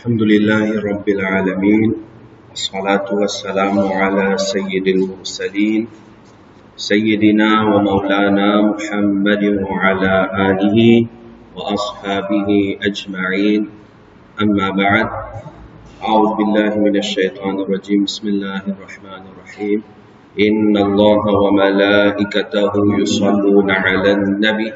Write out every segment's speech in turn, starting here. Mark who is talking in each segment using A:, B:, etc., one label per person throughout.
A: الحمد لله رب العالمين والصلاة والسلام على سيد المرسلين سيدنا ومولانا محمد وعلى آله وأصحابه أجمعين أما بعد أعوذ بالله من الشيطان الرجيم بسم الله الرحمن الرحيم إن الله وملائكته يصلون على النبي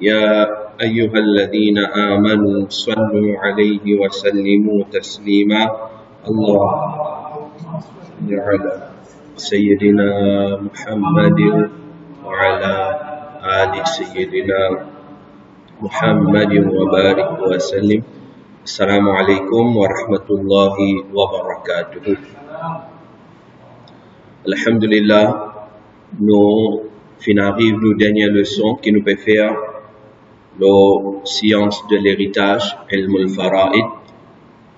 A: يا أيها الذين آمنوا صلوا عليه وسلموا تسليما اللهم على سيدنا محمد وعلى آل سيدنا محمد وبارك وسلم. Assalamu alaikum wa rahmatullahi wa barakatuh. Alhamdulillah, nous finissons nos dernières leçons qui nous peut faire la science de l'héritage, Ilm al-Fara'id,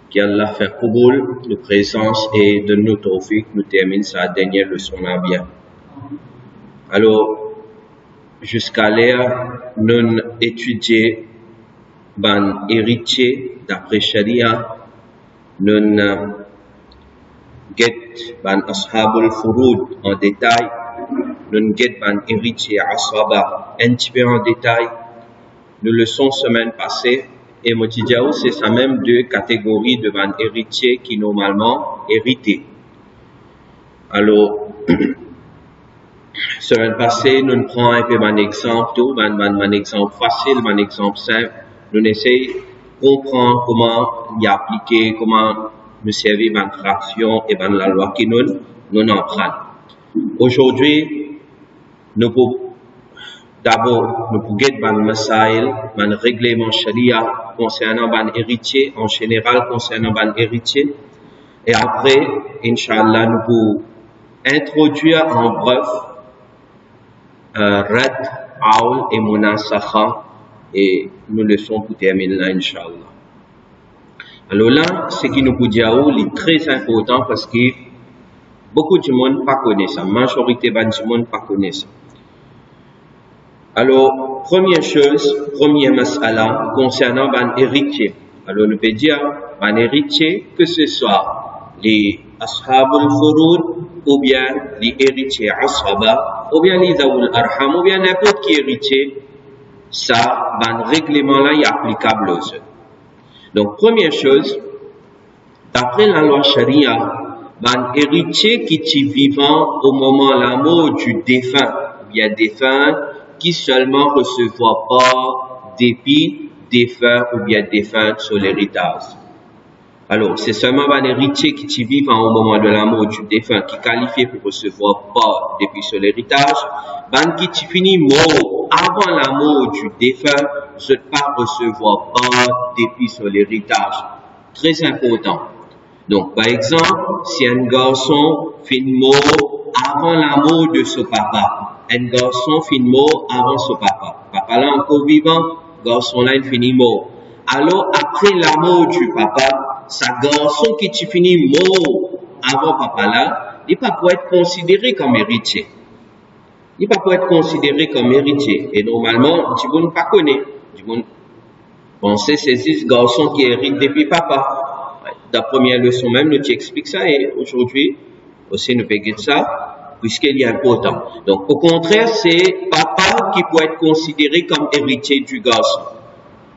A: qui Allah fait Qaboul, de présence et de nous tawfiq, nous termine sa dernière leçon là bien. Alors, jusqu'à l'heure, nous étudions ban héritier d'après Sharia, nous get ban ashabul furud en détail, nous get ban héritier asaba un petit peu en détail. Nous leçons semaine passée et Motidjaou, c'est ça même deux catégories de ban héritiers qui normalement héritent. Alors, semaine passée, nous prenons un peu ban exemple, ban exemple facile, ban exemple simple. Nous essayons de comprendre comment y appliquer, comment nous servir dans la fraction et dans la loi qui nous en prend. Aujourd'hui, nous pouvons d'abord nous pouvons dans le masail, dans le règlement sharia concernant les héritiers, en général concernant les héritiers. Et après, Inch'Allah, nous pouvons introduire en bref Rad, Aul et Munasakha. Et nous le sommes pour terminer là, Inch'Allah. Alors là, ce qui nous peut dire est très important parce que beaucoup de monde ne connaît ça. La majorité du monde ne connaît ça. Alors, première chose, première mas'ala concernant les héritiers. Alors, nous peut dire, les héritiers, que ce soit les ashabul furud, ou bien les héritiers ashaba, ou bien les zawul arham, ou bien n'importe qui héritier, ça, ban règlement-là est applicable aux eux. Donc, première chose, d'après la loi charia, ban héritier qui est vivant au moment de la mort du défunt, ou bien défunt, qui seulement recevra pas dépit défunt ou bien défunt sur l'héritage. Alors, c'est seulement ban héritier qui est vivant au moment de la mort du défunt, qui est qualifié pour recevoir pas dépit sur l'héritage, ban qui est fini mort avant la mort du défunt, je ne pas recevoir pas dépit sur l'héritage. Très important. Donc, par exemple, si un garçon finit mort avant la mort de son papa, un garçon finit mort avant son papa. Papa là encore vivant, garçon là il finit mort. Alors, après la mort du papa, sa garçon qui finit mort avant papa là, il ne peut pas être considéré comme héritier. Il ne peut pas être considéré comme héritier. Et normalement, du monde ne pas connaît. Du monde penser c'est ce garçon qui hérite depuis papa. La première leçon même, nous t'explique ça et aujourd'hui, aussi nous peut dire ça, puisqu'il est important. Donc, au contraire, c'est papa qui peut être considéré comme héritier du garçon.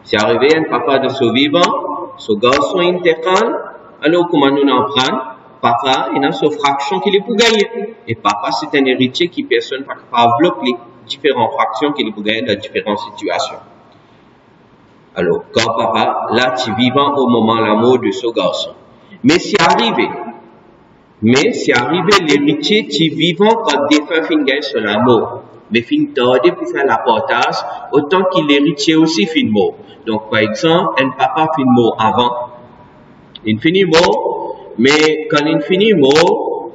A: Si arrivé un papa de ce vivant, ce garçon intégral, alors comment nous en prendre? Papa, il a sa fraction qu'il est pour gagner. Et papa, c'est un héritier qui personne ne peut pas développer différentes fractions qu'il est pour gagner dans différentes situations. Alors, quand papa, là, tu es vivant au moment de la mort de ce garçon. Mais c'est arrivé, l'héritier, tu es vivant quand des fois fin gagne sur la mort. Mais fin tardé pour faire la portage, autant qu'il l'héritier aussi fin mort. Donc, par exemple, un papa fin mort avant, il finit mort, mais quand il finit mort,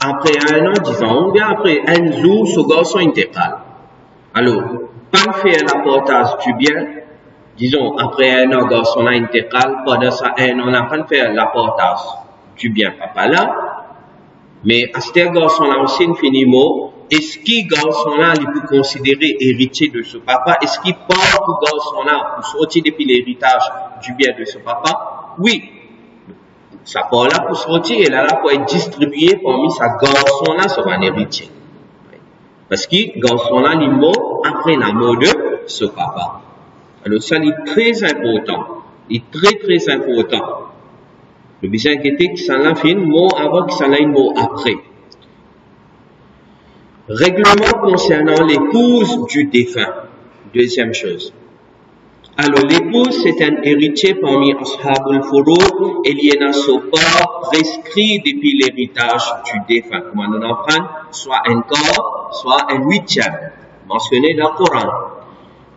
A: après un an, disons, ou bien après un jour, ce garçon intégral. Alors, pas faire la portage du bien, disons, après un an, garçon là intégral, pendant ça, un an, on n'a pas faire la portage du bien, papa là. Mais à ce garçon là aussi, il finit mort, est-ce qu'il garçon là, il peut considérer héritier de ce papa? Est-ce qu'il part pour garçon là, pour sortir depuis l'héritage du bien de ce papa? Oui, ça part là pour sortir et là pour être distribué parmi sa garçon là sur un héritier. Parce que garçon là, il mort après la mort de ce papa. Alors ça, c'est très important. C'est très important. Le besoin inquiété que ça l'a fait une mot avant que ça l'a une mot après. Règlement concernant l'épouse du défunt. Deuxième chose. Alors l'épouse, c'est un héritier parmi Ashabul Furud et il y a un support prescrit depuis l'héritage du défunt. Comment on en prend? Soit un quart, soit un huitième. Mentionné dans le Coran.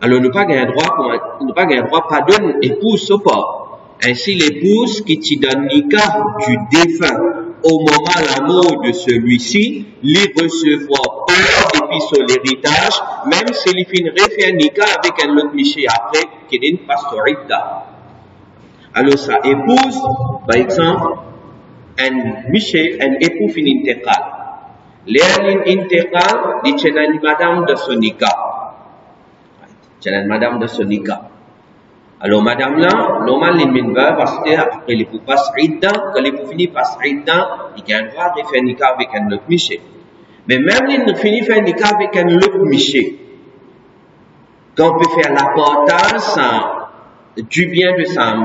A: Alors nous pas un droit pas donner épouse support. Ainsi l'épouse qui t'y donne nikah du défunt au moment de la mort de celui-ci, lui recevra pas depuis son héritage, même s'il finit faire nikah avec un autre miché après, qui n'est pas son idda. Alors sa épouse, par exemple, un miché, un époux finit intégrale. L'air intégrale, dit c'est une madame de son nikah. C'est une madame de son nikah. Alors, madame là, normalement, les minva, parce que après les poupas idda, quand les poupas finissent par idda, il a le droit de faire nikah avec un autre miché. Mais même les finit de faire nikah avec un autre miché, quand on peut faire l'apportage du bien de sa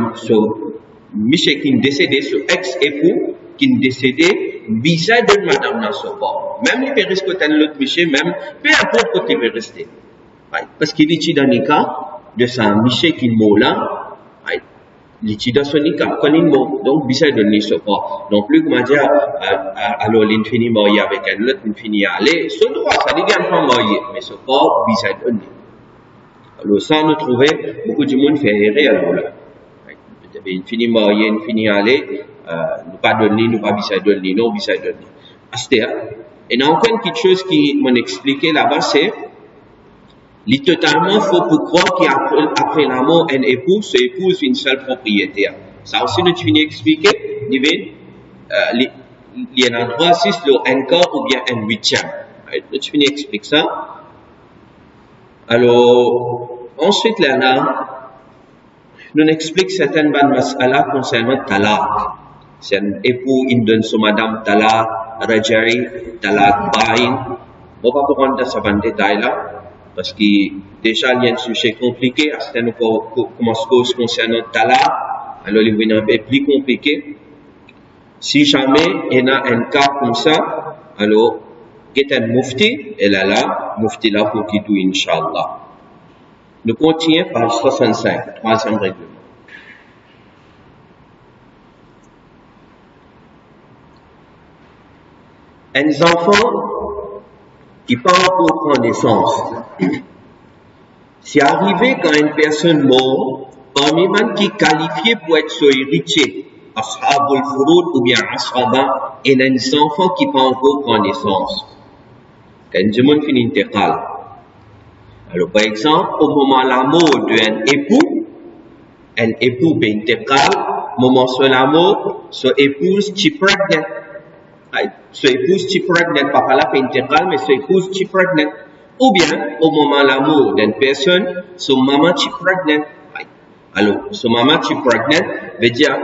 A: miché qui est décédé, ce ex-époux qui est décédé, visa de madame là, ce bord. Même il peut rester un autre miché, même, peu importe côté il peut rester. Parce qu'il est dans nikah, de sa miché qui mot là, l'utilité son nikah, quand il mot, donc, bisa donner ce pas. Non plus, comment dire, alors, l'infini marié avec un autre, l'infini aller, ce droit, ça dit bien pas marié, mais ce pas, bisa donner. Alors, ça, nous trouvait, beaucoup de monde fait errer, alors là. L'infini marié, l'infini aller, nous pas donner, nous pas bisa donner, non, bisa donner. Astéa. Et il y a encore une petite chose qui m'en expliqué là-bas, c'est, il est totalement faux pour croire qu'après la mort, un époux se épouse une seule propriétaire. Ça aussi, nous finis d'expliquer. Il y a un droit 6, un quart ou bien un huitième. Nous finis d'expliquer ça. Alors, ensuite, là, nous explique certaines bonnes mas'ala concernant talaq. C'est un époux, il donne son madame talaq, rajari, talaq, bain. On va pas prendre ça en détail là. Parce que déjà, il y a un sujet compliqué, à ce temps, nous commençons concernant talaq, alors il est un peu plus compliqué. Si jamais il y a un cas comme ça, alors, il y a un mufti, et là, mufti là pour qui tout, Inch'Allah. Nous continuons page 65, troisième règlement. Un enfant qui pas encore prendre naissance. C'est arrivé quand une personne mort, parmi les qui est qualifié pour être son héritier, Ashabul Furud ou bien Ashaba, et un enfant qui pas encore prendre naissance. Quand le monde finit intégral. Alors, par exemple, au moment de la mort d'un époux peut intégral, au moment de la mort, son épouse est pregnant. So épouse qui pregnant, papa là fait intégral, mais so épouse qui pregnant. Ou bien, au moment de l'amour d'une personne, son maman qui pregnant. Alors, son maman qui pregnant veut dire,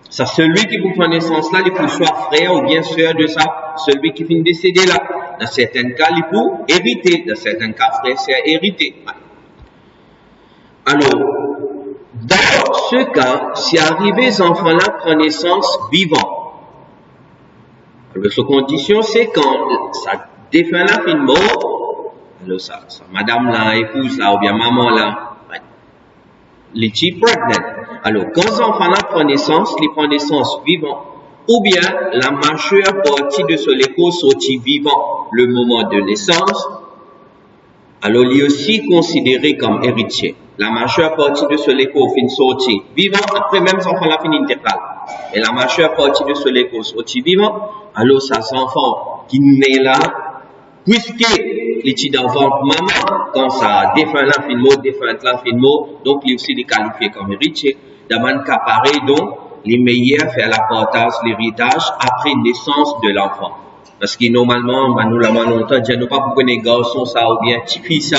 A: c'est celui qui vous prend naissance là, il peut soit frère ou bien soeur de ça, celui qui finit décédé là. Dans certains cas, il peut hériter. Dans certains cas, frère, c'est hériter. Alors, dans ce cas, si arrivé, les enfants là prennent naissance vivant. Alors, sa condition, c'est quand ça défunt là fin mort, alors ça, madame là, épouse là, ou bien maman là, les est pregnant. Alors, quand les enfants là prennent naissance, ils prennent naissance vivant, ou bien la majeure partie de ce léco sortit vivant le moment de naissance, alors il est aussi considéré comme héritier. La majeure partie de ce léco fin sorti vivant, après même les enfants là fin intégral. Et la majeure partie de ce léco sorti vivant, alors ça, ces enfants qui naissent là, puisque les petits d'enfants maman, quand ça défunt là, fin mot, défunt là, fin mot, donc il est aussi qualifié comme héritier. D'abord, qu'à pareil, donc, les meilleurs faire l'apportage, l'héritage après naissance de l'enfant. Parce que normalement, nous l'avons longtemps, je ne pas pour les garçons ça ou bien tipi ça.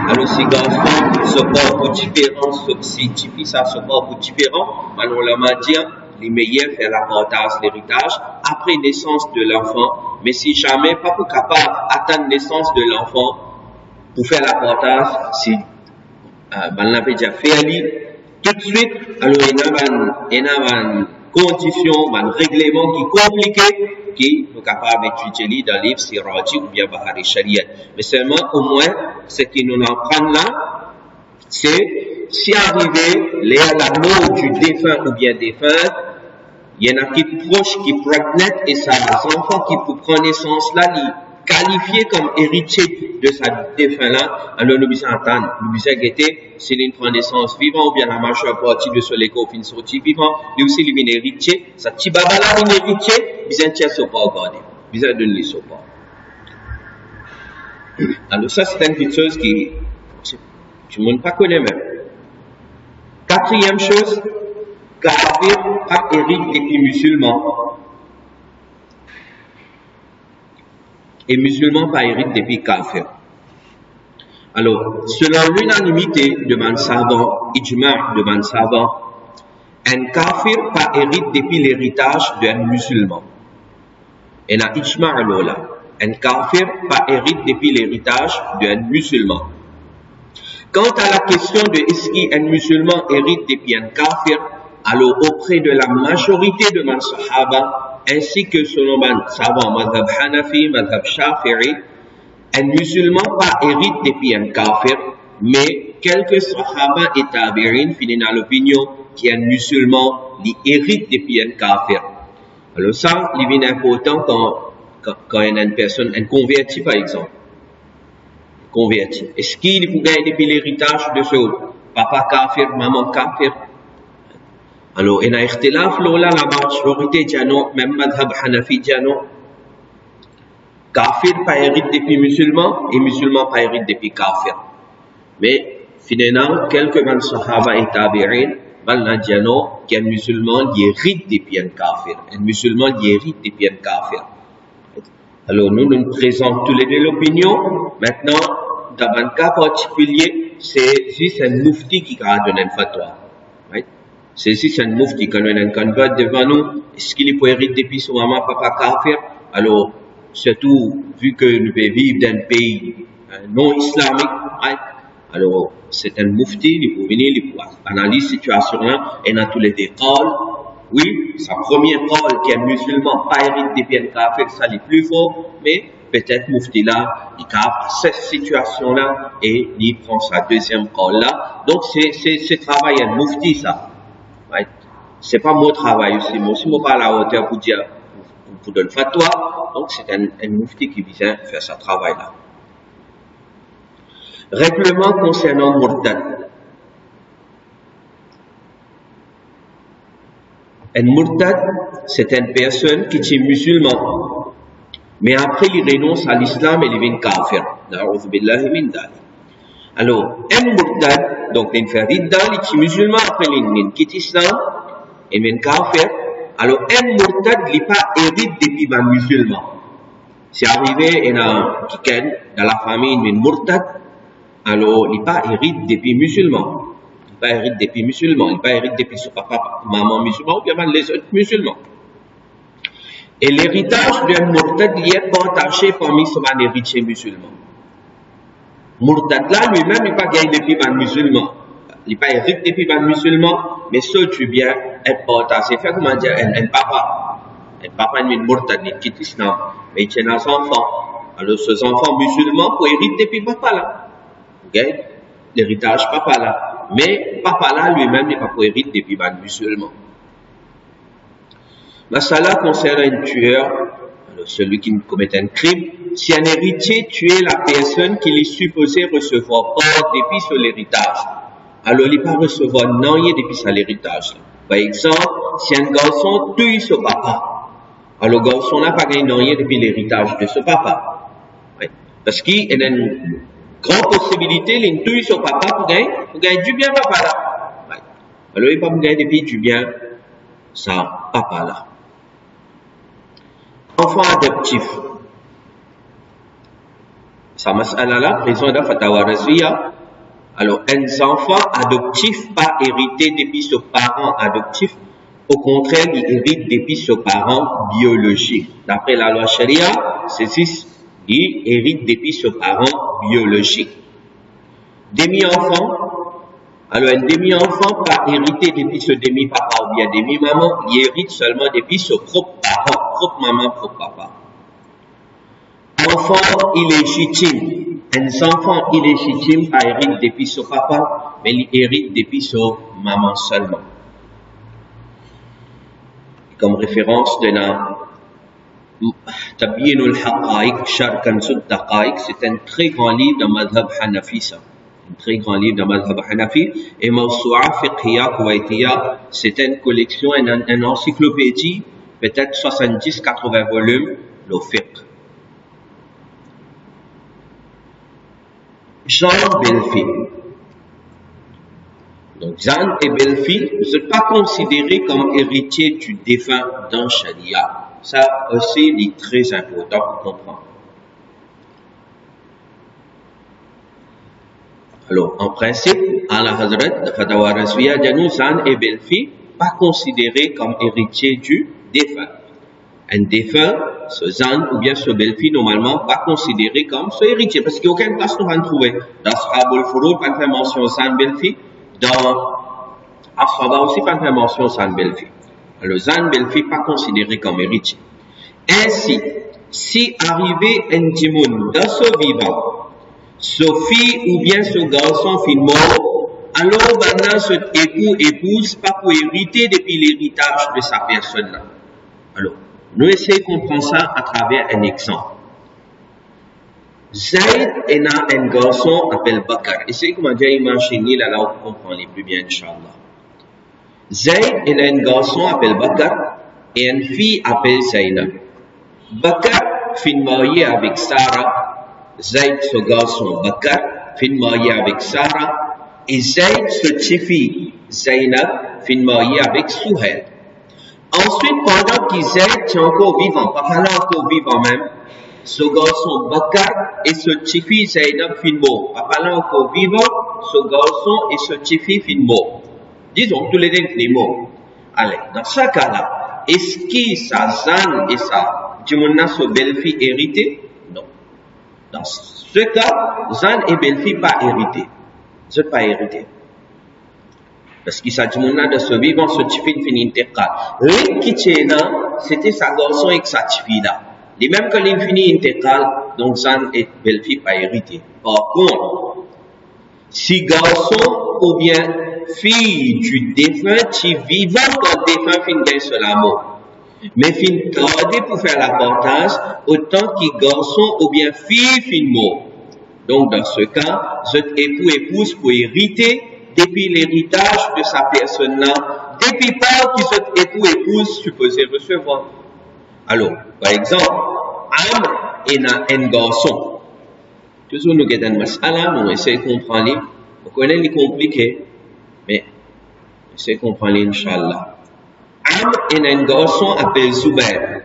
A: Alors si garçons se portent pour différents, si tipi ça se porte pour différents, nous l'avons dit, les meilleurs faire la partage l'héritage après naissance de l'enfant. Mais si jamais pas pour capable attendre naissance de l'enfant pour faire la partage, si on l'avait déjà fait tout de suite, alors il y a une condition, un règlement qui est compliqué, qui est capable d'étudier dans le livre Sirati ou bien Bahari Shariat. Mais seulement, au moins, ce qui nous en prend là, c'est si arrivé, la mort du défunt ou bien défunte, il y en a qui proche, qui pregnant et ça, les enfants qui pour prendre naissance là, qualifié comme héritier de sa défunt là, alors nous besoin attendre, nous besoin guetter, s'il prend naissance vivant ou bien la majeure partie de ce léco fin sorti vivant, lui aussi il est héritier, sa petit baba là il est héritier, besoin de tirer son pas regarder, besoin de donner son pas. Alors ça c'est une petite chose qui, tout le monde pas connaît même. Quatrième chose, kafir pas hérite depuis musulman. Et musulman pas hérite depuis kafir. Alors, selon l'unanimité de man savant, ijma' de man savant, un kafir pas hérite depuis l'héritage d'un musulman. Et la ijma' là, un kafir pas hérite depuis l'héritage d'un musulman. Quant à la question de est-ce qu'un musulman hérite depuis un kafir, alors auprès de la majorité de man sahaba, ainsi que selon man savant madhab Hanafi, madhab Shafi'i, un musulman pas hérite depuis un kafir, mais quelques sahaba et tabi'in finissent dans l'opinion qu'un musulman hérite depuis un kafir. Alors ça, il est important quand une personne, un converti par exemple, converti. Est-ce qu'il faut gagner depuis l'héritage de ce papa kafir, maman kafir? Alors, il y a ikhtilaf là, la majorité dit non, même madhab Hanafi dit non. Kafir pas hérite depuis musulman et musulman pas hérite depuis kafir. Mais finalement, quelques man sahaba et tabi'in, mal dit non, qu'un musulman hérite depuis un kafir. Un musulman hérite depuis un kafir. Alors, nous présentons tous les deux l'opinion. Maintenant, dans un cas particulier, c'est juste un mufti qui a donné un fatwa. Right? C'est juste un mufti qui a donné un convert devant nous. Est-ce qu'il peut hériter depuis son maman, papa kafir? Alors, surtout, vu que nous vivons dans un pays non islamique, right? Alors, c'est un mufti, il peut venir, il peut analyser la situation là, et dans tous les détails. Oui, sa première parole qui est musulman, pas hérite depuis un kafir, ça n'est plus fort, mais peut-être mufti là, il a cette situation là, et il prend sa deuxième parole là. Donc, c'est travail un mufti ça. Right? C'est pas mon travail aussi, moi aussi, moi pas à la hauteur pour dire, pour donner fatwa. Donc, c'est un mufti qui vient faire ce travail là. Règlement concernant Murtad. Un Murtad, c'est une personne qui est musulman, mais après il renonce à l'islam et il devient kafir. Alors, un Murtad, donc il fait ridda, il est musulman, après il quitte l'islam, il devient kafir. Alors, un Murtad, il n'est pas hérite depuis un musulman. C'est arrivé, il y a quelqu'un dans la famille, il est Murtad, alors il n'est pas hérite depuis musulman. Il n'est pas hérite depuis musulman, il n'est pas hérite depuis son papa, maman musulman, ou bien les autres musulmans. Et l'héritage d'un Murtad est partagé parmi son héritier musulman. Murtad là, lui-même, il n'est pas gagné depuis un musulman. Il n'est pas hérite depuis un musulman, mais ce tu bien être partagé. Fait comment dire, un papa. Un papa, il est Murtad, il quitte l'islam, mais il tient des enfants. Alors, ces enfants musulmans, pour hériter depuis papa là. Okay? L'héritage papa là. Mais papa là lui-même n'est pas pour hériter depuis un musulman. Masala concerne un tueur, alors celui qui commet un crime. Si un héritier tuait la personne qu'il est supposé recevoir hors depuis sur l'héritage, alors il ne va pas recevoir rien depuis sur l'héritage. Par exemple, si un garçon tue son papa, alors le garçon n'a pas gagné rien depuis l'héritage de son papa. Oui. Parce qu'il y a une grande possibilité, il tue son papa pour gagner du bien papa là. Oui. Alors il ne va pas gagner depuis du bien sa papa là. Enfant adoptif. Ça mas'ala là, raison de Fatawa Razwiya. Alors, un enfant adoptif pas hérité depuis ses parents adoptifs. Au contraire, il hérite depuis ses parents biologiques. D'après la loi Sharia, ceci, il hérite depuis ses parents biologiques. Demi-enfant. Alors, un demi-enfant pas hérité depuis ce demi-papa ou bien demi-maman, il hérite seulement depuis ses propres parents, propre maman, propre papa. Enfant illégitime. Un enfant illégitime pas hérite depuis son papa, mais il hérite depuis son maman seulement. Comme référence de la Tabyinul Haqa'iq, Sharh Kanzud Daqa'iq, c'est un très grand livre de Madhab Hanafi, ça. Un très grand livre de Madhab Hanafi. Et Mawsu'a Fiqhiyya Kuwaitiyya, c'est une collection, une encyclopédie, peut-être 70-80 volumes, le fiqh. Jean Belfi. Donc, Jean et Belfi ne sont pas considérés comme héritiers du défunt dans Sharia. Ça aussi est très important pour comprendre. Alors, en principe, Allah Hazrat de Fatawa Razwiya, Jean et Belfi pas considérés comme héritiers du défunt. Un défunt, ce Zan ou bien ce Belfi, normalement, pas considéré comme ce héritier, parce qu'il n'y a aucune place nous allons trouver. Dans Ashabul Furud, pas fait mention Zan Belfi. Dans Ashaba aussi, pas fait mention Zan Belfi. Le Zan Belfi pas considéré comme héritier. Ainsi, si arrivé un djimoun dans ce vivant, ce fille ou bien ce garçon fin mort, alors maintenant ce épouse pas pour hériter depuis l'héritage de sa personne là. Alors, nous essayons de comprendre ça à travers un exemple. Zayd est un garçon appelé Bakar. Essayez comment dire imaginer là où on comprend les plus bien, Inch'Allah. Zayd est un garçon appelé Bakar et une fille appelée Zaynab. Bakar fin marié avec Sarah. Zayd, ce garçon Bakar, fin marié avec Sarah. Et Zayd, ce petite fille Zaynab, fin marié avec Souhail. Ensuite, pendant qu'Isaïd est encore vivant, papa là encore vivant même, ce garçon Bakar et ce petit fils Zaynab fin mort. Papa là encore vivant, ce garçon et ce petit fils fin mort. Disons, tous les deux sont morts. Allez, dans ce cas-là, est-ce que sa Zan et sa Djimouna sont belle-fille héritées? Non. Dans ce cas, Zan et belle-fille pas héritées. Ils ne sont pas héritées. Parce qu'il s'agit de ce vivant, ce type fin intégrale. Rien qui tient là, c'était sa garçon et sa fille là. Les mêmes que l'infini intégral, donc Zan et belle-fille pas hérité. Par contre, si garçon ou bien fille du défunt, qui vivant quand défunt fin d'un seul amour, mais fin gardé pour faire la partage, autant que garçon ou bien fille fin mort. Donc dans ce cas, cet épouse pour hériter depuis l'héritage de sa personne-là, depuis part que cet épouse supposé recevoir. Alors, par exemple, Amr est un garçon. Toujours nous avons un mas'ala, nous essayons de comprendre. On connaît les compliqués, mais on essaie de comprendre, Inch'Allah. Amr est un garçon appelé Zubair.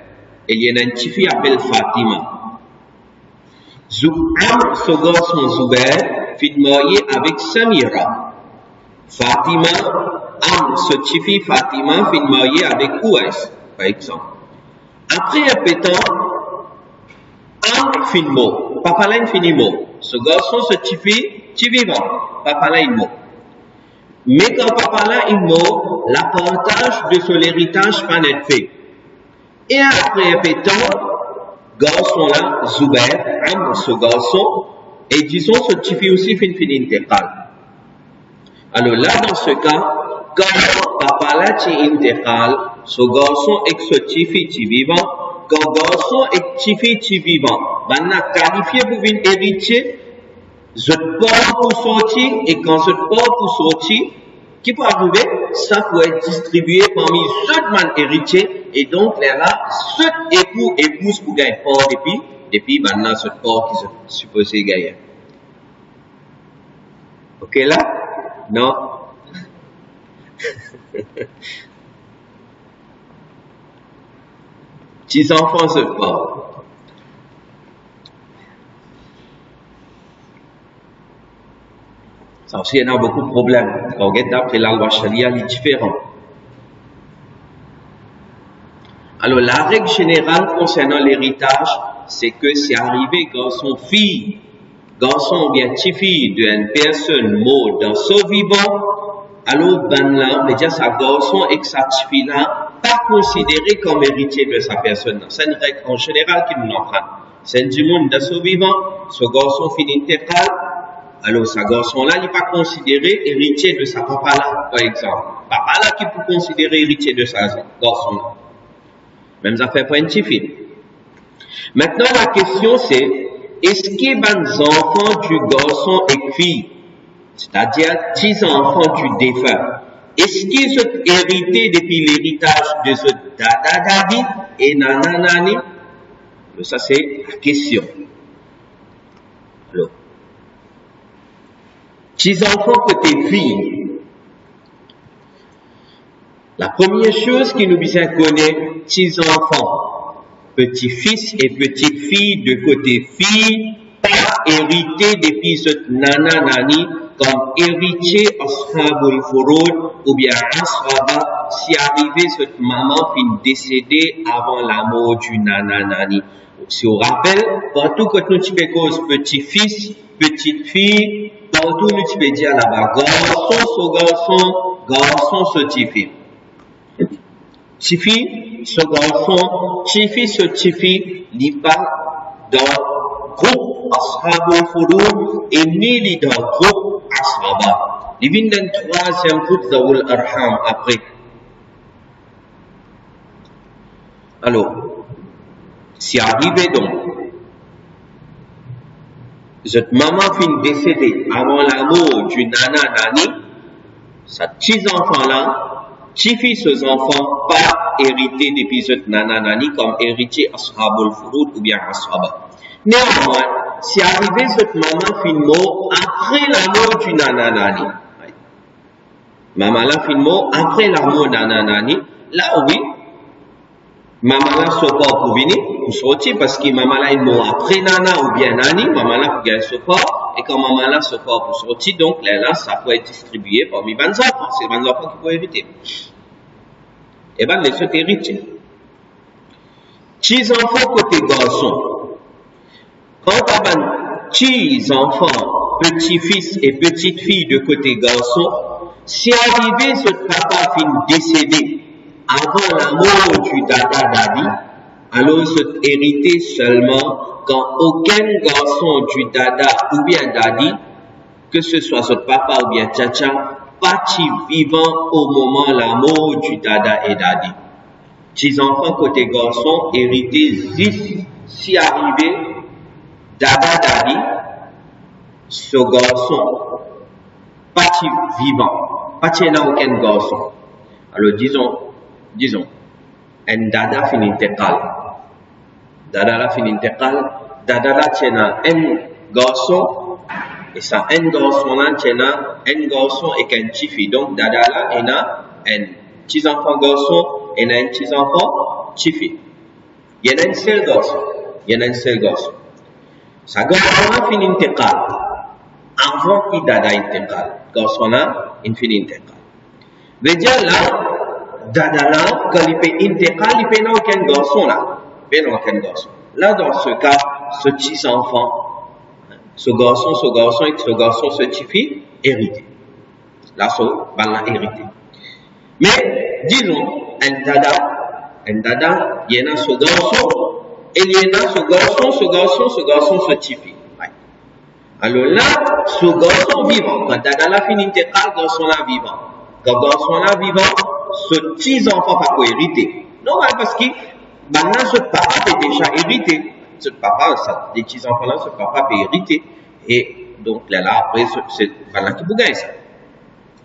A: Et il y a une petite fille appelée Fatima. Amr, ce garçon Zubair, fut marié avec Samira. Fatima, ce petit fille Fatima, fut marié avec Ouais, par exemple. Après un peu de temps, fin mort. Papa là, finit mort. Ce garçon, ce petit fille, tu vivant. Papa là, il mort. Mais quand papa là, il mort, la partage de son héritage pas net fait. Et après un peu de temps, garçon là, Zubair, ce garçon, et disons, ce petit fille aussi fin intégral. Alors là, dans ce cas, quand papa là, tu intégral, ce garçon et ce petit fille vivant, quand garçon et petit fille vivant, on a qualifié pour une héritier, je pars pour sortir, et quand je pars pour sortir, qui peut arriver, ça peut être distribué parmi ceux héritiers, et donc là, ceux épouse pour gagner port depuis maintenant ce port qui est supposé gagner. Ok là? Non? petits enfants se forment. Ça aussi, il y en a beaucoup de problèmes. Quand on regarde après la loi Sharia, elle est différente. Alors, la règle générale concernant l'héritage, c'est que c'est arrivé garçon-fille, garçon ou bien petit-fille d'une personne morte dans son vivant, alors, ben là, on veut dire sa garçon et sa petite-fille-là, pas considéré comme héritier de sa personne. C'est une règle en général qui nous en prend. C'est du monde dans son vivant, ce garçon finit intégral, alors sa garçon-là, il n'est pas considéré héritier de sa papa-là, par exemple. Papa-là qui peut considérer héritier de sa garçon-là. Même affaire pour une petite fille. Maintenant, la question c'est, est-ce que les enfants du garçon et fille, c'est-à-dire petits enfants du défunt, est-ce qu'ils ont hérité depuis l'héritage de ce dada dadi et nana nani? Ça c'est la question. Alors, petits enfants côté fille. La première chose qui nous vient connaître, petits enfants, petits-fils et petites-filles de côté fille, pas hérité depuis ce nana nani comme héritier ashabul furud ou bien ashaba si arrivé cette maman fin décédée avant la mort du nana nani. Si on rappelle, partout que nous tu cause petit-fils, petite-fille, partout nous tu peux dire là-bas garçon, ce petit-fils. Petit-fille, ce garçon, petit-fils, ce petit-fille, il pas dans groupe ashabul furud et ni dans groupe ashaba. Il vient d'un troisième groupe zawul arham après. Alors, si arrivé donc, cette maman fin décédée avant la mort du nana nani, sa petits enfants là, petit-fils aux enfants, pas hérité depuis cette nana nani comme héritier ashabul furud ou bien ashaba. Néanmoins, si arrivé cette maman fin mort après la mort du nana nani, maman là fin mort après la mort du nana nani, là oui, maman là support pour venir, pour sortir parce que maman là est mort après nana ou bien nani, maman là pour gagner support, et quand maman là support pour sortir, donc là ça peut être distribué parmi 20 enfants, c'est 20 enfants qui peuvent hériter. Et bien les autres héritiers. Petits enfants côté garçon. Quand tu as petits enfants, petits-fils et petites-filles de côté garçon, si arrivé ce papa fin décédé avant la mort du dada dadi, alors c'est hérité seulement quand aucun garçon du dada ou bien dadi, que ce soit ce papa ou bien tchacha, parti vivant au moment la mort du dada et dadi. Petits enfants côté garçon hérités si arrivé dada dadi, ce garçon parti vivant, parti n'a aucun garçon. Alors disons, un dada finit intégrale. Dada la finit intégrale, dada la tient un garçon, et ça, un garçon là tient un garçon et qu'un petit fille. Donc, dada là, il y a un petit enfant garçon et un petit enfant petit fille. Il y en a un seul garçon. Sa garçon là finit intégrale. Avant qu'il dada intégrale. Garçon là, il finit intégrale. Veut dire là, dada là, quand il fait intégral, il fait aucun garçon là. Il fait aucun garçon. Là, dans ce cas, ce petit enfant, ce garçon et ce garçon, ce petit fille, hérité. Là, ce va hérité. Mais, disons, un dada, il y en a ce garçon, et il y en a ce garçon, ce petit fille. Ouais. Alors là, ce garçon vivant, quand dada là finit intégral, garçon là vivant. Quand garçon là vivant, ce petit enfant pas hérité. Non, parce que maintenant ce papa est déjà hérité. Ce papa, les petits enfants là, ce papa peut hériter. Et donc là après, c'est voilà qui vous gagne ça.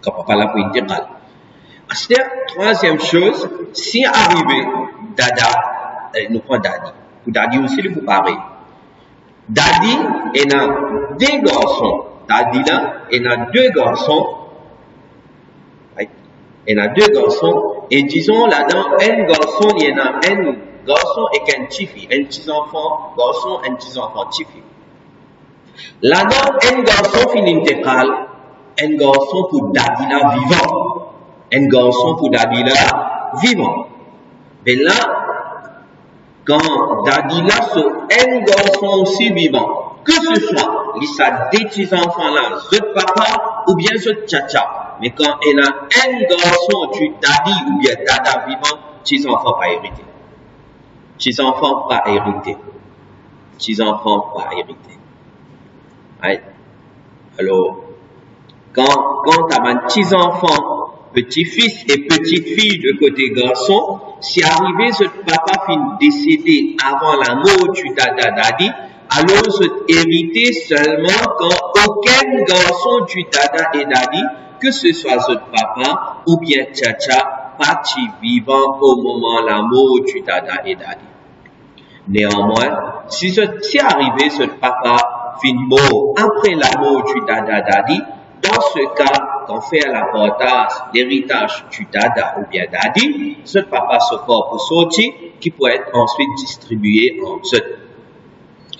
A: Quand papa là peut intégral. C'est-à-dire, troisième chose, si arrivé dada, nous prenons dadi. Pour dadi aussi, il faut pareil. Dadi, il a deux garçons. Dadi là, il a deux garçons. Il y en a deux garçons, et disons là-dedans, un garçon, il y en a un garçon et qu'un petit fille, un petit enfant garçon, un petit enfant petit fille. Là, un garçon fin intégral, un garçon pour Dadila vivant, un garçon pour Dadila vivant. Mais là, quand Dadila c'est un garçon aussi vivant, que ce soit, il y a des petits enfants là, ce papa ou bien ce tcha-tcha. Mais quand il y a un garçon, tu Dadi ou bien Dada vivant, petits enfants pas hériter. Petits enfants pas hériter. Petits enfants pas hériter. Right? Alors, quand tu as un petit enfant, petit-fils et petite-fille de côté garçon, si arrivé ce papa fin décédé avant la mort du dada dadi, alors c'est hérité seulement quand aucun garçon du dada et dadi, que ce soit ce papa ou bien tcha-tcha, parti vivant au moment la mort du dada et dadi. Néanmoins, si arrivé ce papa fin mort après la mort du dada dadi, dans ce cas, qu'on fait à l'apportage l'héritage du dada ou bien dadi, ce papa se corps pour sortir, qui peut être ensuite distribué en ce.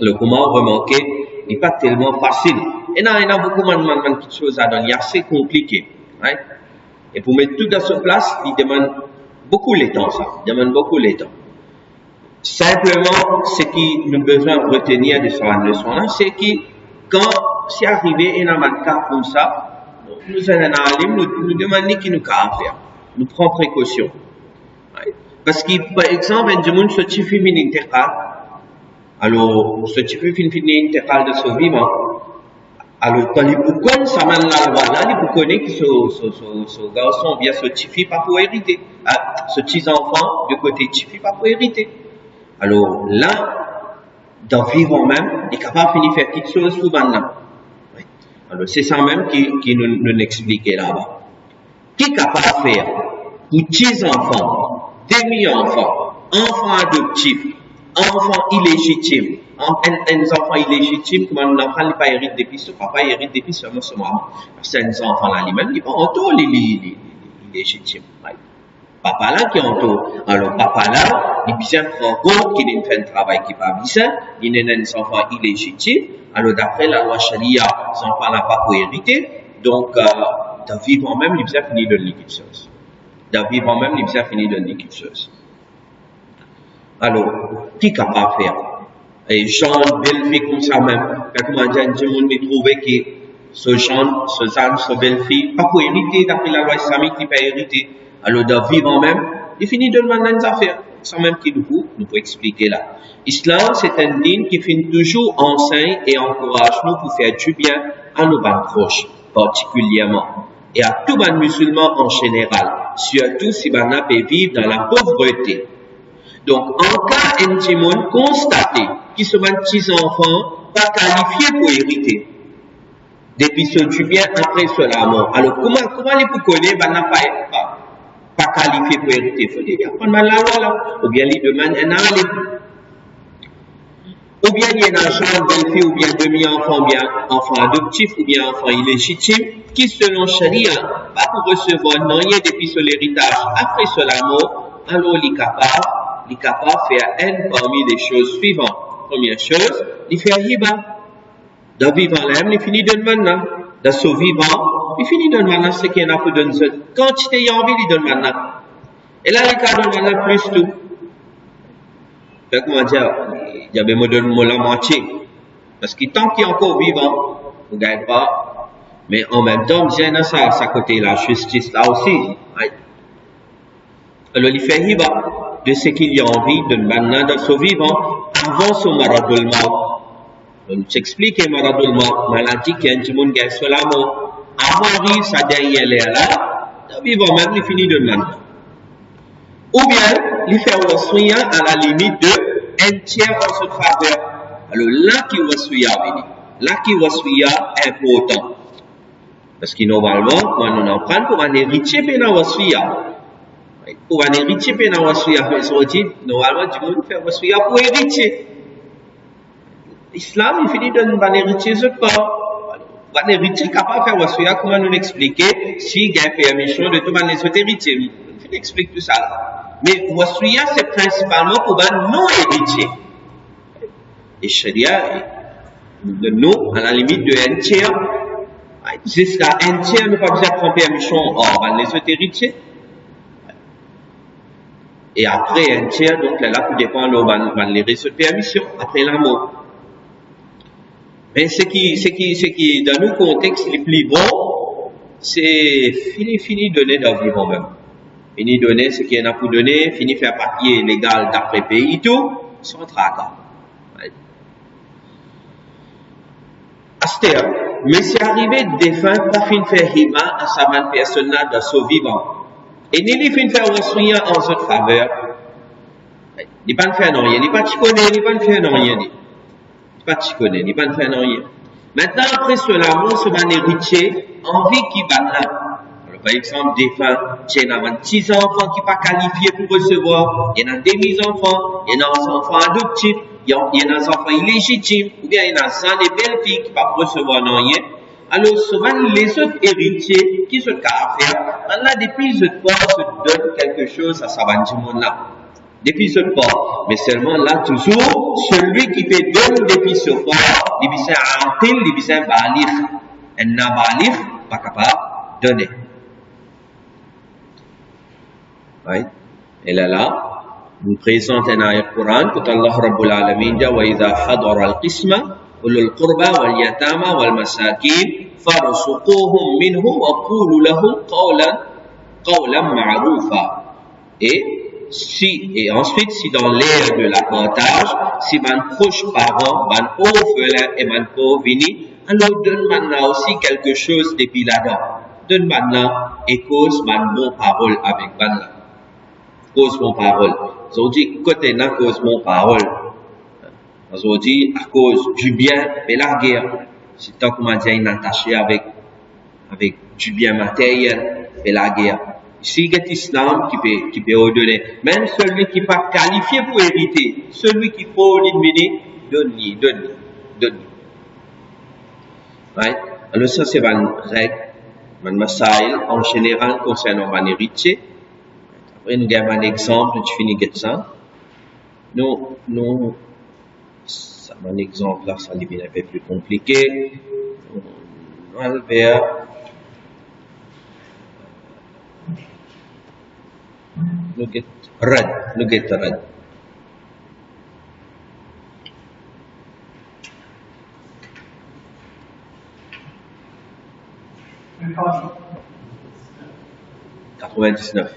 A: Alors, comment remarquer, n'est pas tellement facile. Et là, il y a beaucoup de choses à donner, c'est assez compliqué. Right? Et pour mettre tout dans sa place, il demande beaucoup de temps, ça. Il demande beaucoup de temps. Simplement, ce qui nous besoin de retenir de cette leçon-là, c'est que quand c'est arrivé un cas comme ça, nous allons nous demander qui nous a faire. Nous prenons précaution. Right? Parce que, par exemple, un monde se tue fin intégral. Alors, ce type fin intégral de ce vivant. Alors, quand il peut connaître ça, la loi là, il peut connaître que ce garçon vient ce petit pas pour hériter. Ce petit enfant, de côté petit pas pour hériter. Alors, là, dans le vivant même, il est capable de faire quelque chose souvent là. Oui. Alors, c'est ça même qui nous explique là-bas. Qui est capable de faire pour petits enfants, demi-enfants, enfants adoptifs, enfants illégitimes, un enfant illégitime, comme un enfant n'est pas hérité depuis ce papa, hérite depuis seulement ce moment. C'est un enfant là, lui-même, il va en tout illégitime. Right? Papa là qui est en tout. Alors, papa là, il bien prend compte qu'il fait un travail qui n'est pas bien, il est un enfant illégitime. Alors, d'après la loi Sharia, cet enfant n'a pas pour hériter. Donc, dans le vivant même, il bien fini de quelque chose. Dans le vivant même, il bien fini de quelque chose. Alors, qui est capable de faire? Et Jean, belle-fille comme ça même, comment dire, tout le monde a trouvé que ce Jean, ce belle-fille, pas pour hériter, d'après la loi islamique, il ne peut pas hériter. Alors, dans le vivant même, il finit de demander des affaires. Sans même qu'il nous peut expliquer là. Islam, c'est un dîme qui finit toujours enseigne et encourage nous pour faire du bien à nos bandes proches, particulièrement, et à tous les musulmans en général, surtout si on peut vivre dans la pauvreté. Donc, en cas un petit monde constaté qu'ils sont des petits enfants pas qualifiés pour hériter, depuis ce du bien après cela mort. Alors, comment les pour connaître, pas qualifié pour hériter? Il faut dire, prendre la loi là, ou bien les demandent un an, ou bien il y a un genre belle-fille, ou bien demi-enfant, ou bien enfant adoptif, ou bien enfant illégitime, qui selon Sharia, pas pour recevoir rien depuis son héritage après cela mort, alors il est capable de faire une parmi les choses suivantes. Première chose, il fait riba. Dans le vivant, il finit de demander. Dans ce vivant, il finit de demander ce qu'il y en a pour donner. Quand il a envie, il donne maintenant. Et là, il a donné plus tout. Comment dire, il y avait la moitié. Parce que tant qu'il est encore vivant, on ne gagne pas. Mais en même temps, il y a ça à côté, la justice là aussi. Alors, il fait riba de ce qu'il a envie de demander dans ce vivant avant son maradul mort. On s'explique que maradul mort, maladie qui est un monde qui est sur la mort. Avant de ça derrière là, le vivant même, il finit de demander. Ou bien, il fait wasouya à la limite de un tiers en cette faveur. Alors là qui wasouya, là qui wasouya est important. Parce que normalement, quand on en prend pour un héritier, puis on wasouya. Pour un héritier, puis on wasouya. Normalement, du monde fait wasouya pour héritier. L'islam, il finit de nous un héritier, ce pas. Un héritier capable de faire wasouya, comment nous l'expliquer s'il y a une permission de tout les autres héritiers. Il explique tout ça là. Mais wasiya, c'est principalement pour un non-héritier. Et Sharia, le non, à la limite de un tiers, jusqu'à un tiers, nous pas besoin de prendre permission, on les autres héritiers. Et après un tiers, donc là, pour dépendre, on va les réseaux de permission, après la mort. Mais ce qui, dans nos contextes les plus bons, c'est fini donner d'environ même. Fini donner ce qu'il y en a pour donner, fini faire papier légal d'après pays, tout, sans tracas. Asteur, mais c'est arrivé de défunt, pas fin faire hima à sa main personnelle dans son vivant. Et ni les fin faire rien en votre faveur. Il pas faire non rien, il pas te connaît, il pas faire non rien. Il pas te connaît, il pas faire non rien. Maintenant, après cela, on se va héritier, envie qui va là. Alors, par exemple, défunt, il y en a 26 enfants qui pas qualifiés pour recevoir, il y en a des demi-enfants, il y en a des enfants adoptifs, il y en a des enfants illégitimes, ou bien il y en a des belles filles qui ne peuvent pas recevoir non rien. Alors, souvent, les autres héritiers qui se caractérisent, là, depuis ce temps, se donnent quelque chose à sa monde-là. Depuis ce temps. Mais seulement là, toujours, celui qui fait donner depuis ce temps, il vient à Antil, il vient à Balir. Un Nabalir, pas capable de donner. Oui. Et là, nous présente un ayat Coran, que Allah Rabbul Alamin dit, وَإِذَا حَضَرَ الْقِسْمَ أُولُو الْقُرْبَى وَالْيَتَامَى وَالْمَسَاكِينَ فَارْزُقُوهُم مِّنْهُ وَقُولُوا لَهُمْ قَوْلًا مَّعْرُوفًا. Et ensuite, si dans l'ère de l'appartage, si man proche parent, man orphelin et man pauvre vini, alors donne maintenant aussi quelque chose depuis là-dedans. Donne maintenant et cause man bon parole avec man là. Cause mon parole. Aujourd'hui, côté n'a cause mon parole. Aujourd'hui, à cause du bien et la guerre. C'est tant qu'on m'a dit attaché avec du bien matériel et la guerre. Ici, il y a l'islam qui peut ordonner. Même celui qui n'est pas qualifié pour hériter, celui qui faut l'éliminer, donne-lui. Right? Alors ça, c'est une règle, une masail en général concernant un héritier. Après, nous avons un exemple, tu finis avec ça. Nous, ça, un exemple là, ça devient un peu plus compliqué. On va le faire. Nous get rad. $99.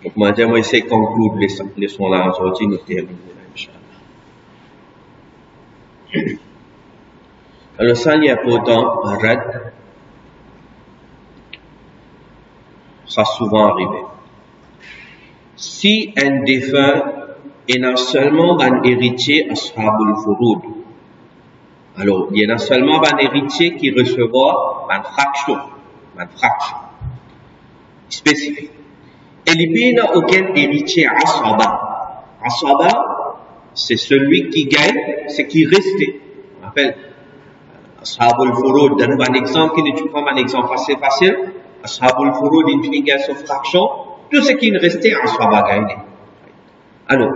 A: Donc, moi, j'aimerais essayer de conclure les leçons là aujourd'hui, nous terminons là, Inch'Allah. Alors, ça, il est important, rad. Ça souvent arrivé. Si un défunt il a seulement un héritier ashabul furud, alors il y en a seulement un héritier qui recevra une fraction spécifique. Et il n'y a aucun héritier asaba. Asaba, c'est celui qui gagne, c'est qui restait. On appelle ashabul furud. Donne un exemple qui ne prend un exemple facile. Ashabul furud, il finit gagne sa fraction. Tout ce qui ne restait, asaba gagne. Alors,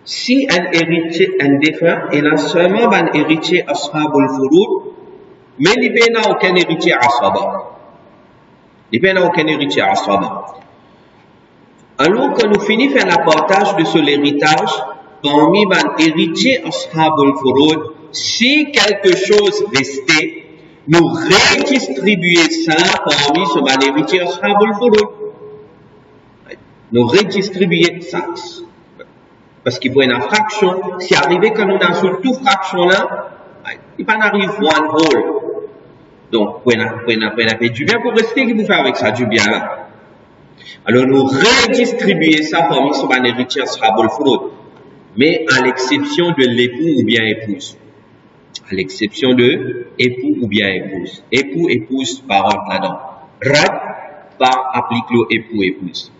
A: si un héritier, un défunt, il a seulement un héritier ashabul furud, mais il n'y a aucun héritier asaba. Alors, quand nous finissons faire le partage de son héritage, parmi les héritiers ashabul furud, si quelque chose restait, nous redistribuons ça parmi ce héritier ashabul furud. Nous redistribuons ça. Parce qu'il faut une fraction. Si arrivé quand on a sur toute fraction là, il pas arrive one whole. Donc, pour fait du bien pour rester, qu'il vous fait avec ça du bien là. Alors, nous redistribuons ça parmi son héritier ashabul furud. Mais à l'exception de l'époux ou bien épouse. À l'exception de époux ou bien épouse. Époux, épouse, parente là-dedans. Rad, pas applique le époux, épouse.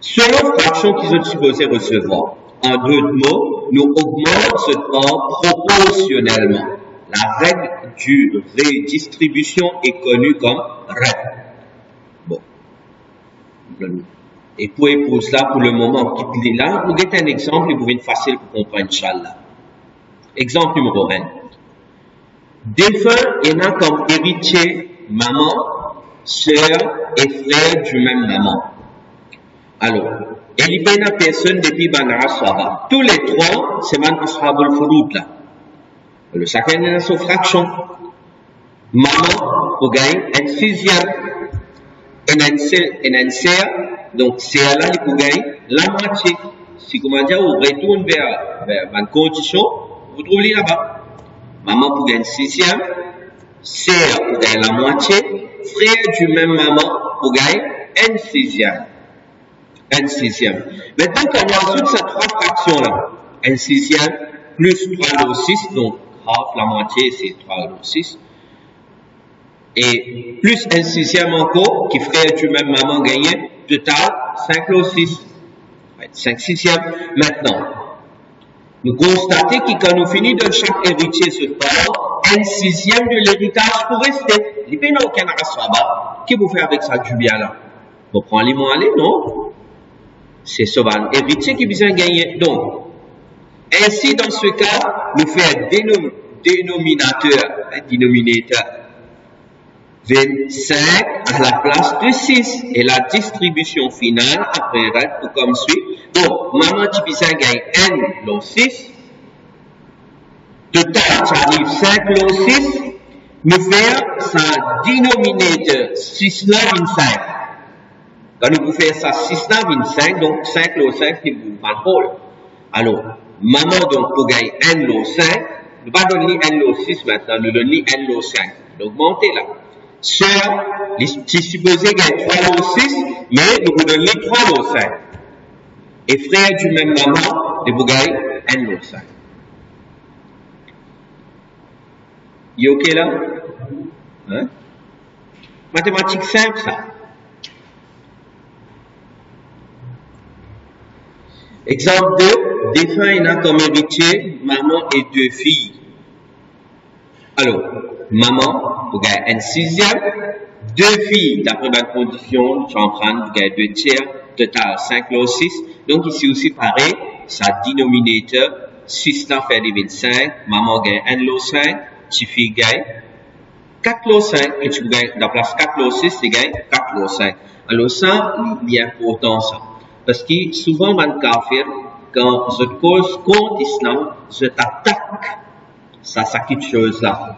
A: Selon fraction qu'ils sont supposés recevoir. En d'autres mots, nous augmentons ce temps proportionnellement. la règle du redistribution est connue comme règle. Bon. Et pour épouse là, pour le moment, qui est là, vous avez un exemple et vous venez facile pour comprendre, Inch'Allah. Exemple numéro 1. Défunt, il y en a comme héritier, maman, sœur et frère du même maman. Alors, il y a une personne depuis Bana Ashaba. Tous les trois, c'est Bana Ashab al-Furud là. Alors, chacun a sa fraction. Maman, pour gagner un sixième. Et un sœur, donc c'est là qu'il faut gagner la moitié. Si comment dire, on retourne vers une condition, vous trouvez là-bas. Maman pour gagner un sixième, sœur pour gagner la moitié, frère du même maman pour gagner un sixième. Un sixième. Maintenant, quand on ajoute ces trois fractions-là, un sixième plus 3 lots 6, donc half, la moitié, c'est 3 lots 6. Et plus un sixième encore, qui ferait du même maman gagner, total 5 lots 6. 5 sixièmes. Maintenant, nous constatons que quand nous finissons de chaque héritier ce temps, un sixième de l'héritage pour rester. Il n'y a aucun rassoaba. Qu'est-ce que vous faites avec ça du bien là? Vous prenez les mots aller, non? C'est ce héritier qui vient gagner. Donc, ainsi dans ce cas, nous faisons dénominateur 25 à la place de 6. Et la distribution finale, après, reste comme suit. Donc, maman qui vient gagner n lot 6. Total, ça arrive 5 lot 6. Nous faisons sa dénominateur 6 là 25. Quand nous faisons ça 6 là 25, donc 5 lot 5, c'est vous pas le. Alors, maman, donc, pour gagner n lot 5, nous ne pas donner n lot 6 maintenant, nous donnons n lot 5. Donc, montez là. Sœur, c'est supposé gagner 3 lots 6, mais nous vous donnons 3 lots 5. Et frère du même maman, nous vous gagnez 1 lot 5. You ok là? Hein? Mathématiques simple ça. Exemple 2, défunt il a comme héritier maman et 2 filles. Alors, maman, vous gagnez un sixième, 2 filles, d'après ma condition, j'en prends, vous gagnez 2 tiers, total 5 lots 6. Donc ici aussi pareil, sa dénominateur, 6 là fait des 25, maman gagne 1 lot 5, petite fille gagne 4 lots 5, et tu gagnes, dans la place 4 lots 6, tu gagnes 4 lots 5. Alors ça, il est important ça. Parce que souvent, dans kafir, quand je cause contre l'islam, je t'attaque. Ça, quelque chose là.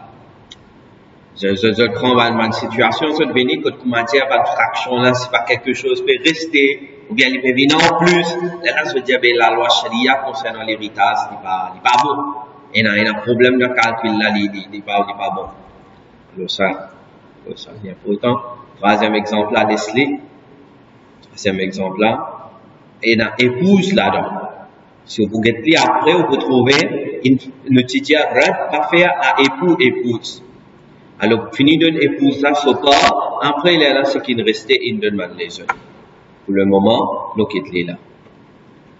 A: Je prends une situation, je deviens que comment dire, une fraction là, c'est pas quelque chose qui peut rester, ou bien il peut venir en plus. Là, je veux dire, la loi sharia concernant l'héritage, n'est pas bon. Il y a un problème de calcul là, il n'est pas bon. Alors ça, c'est important. Troisième exemple là, Leslie. Troisième exemple là. Et il y a une épouse là-dedans. Si vous regardez après, vous pouvez trouver le titre pas faire à épouse. Alors, fini d'une épouse là, ce pas. Après, il y a là ce qui ne restait, il donne les autres. Pour le moment, nous quittons là.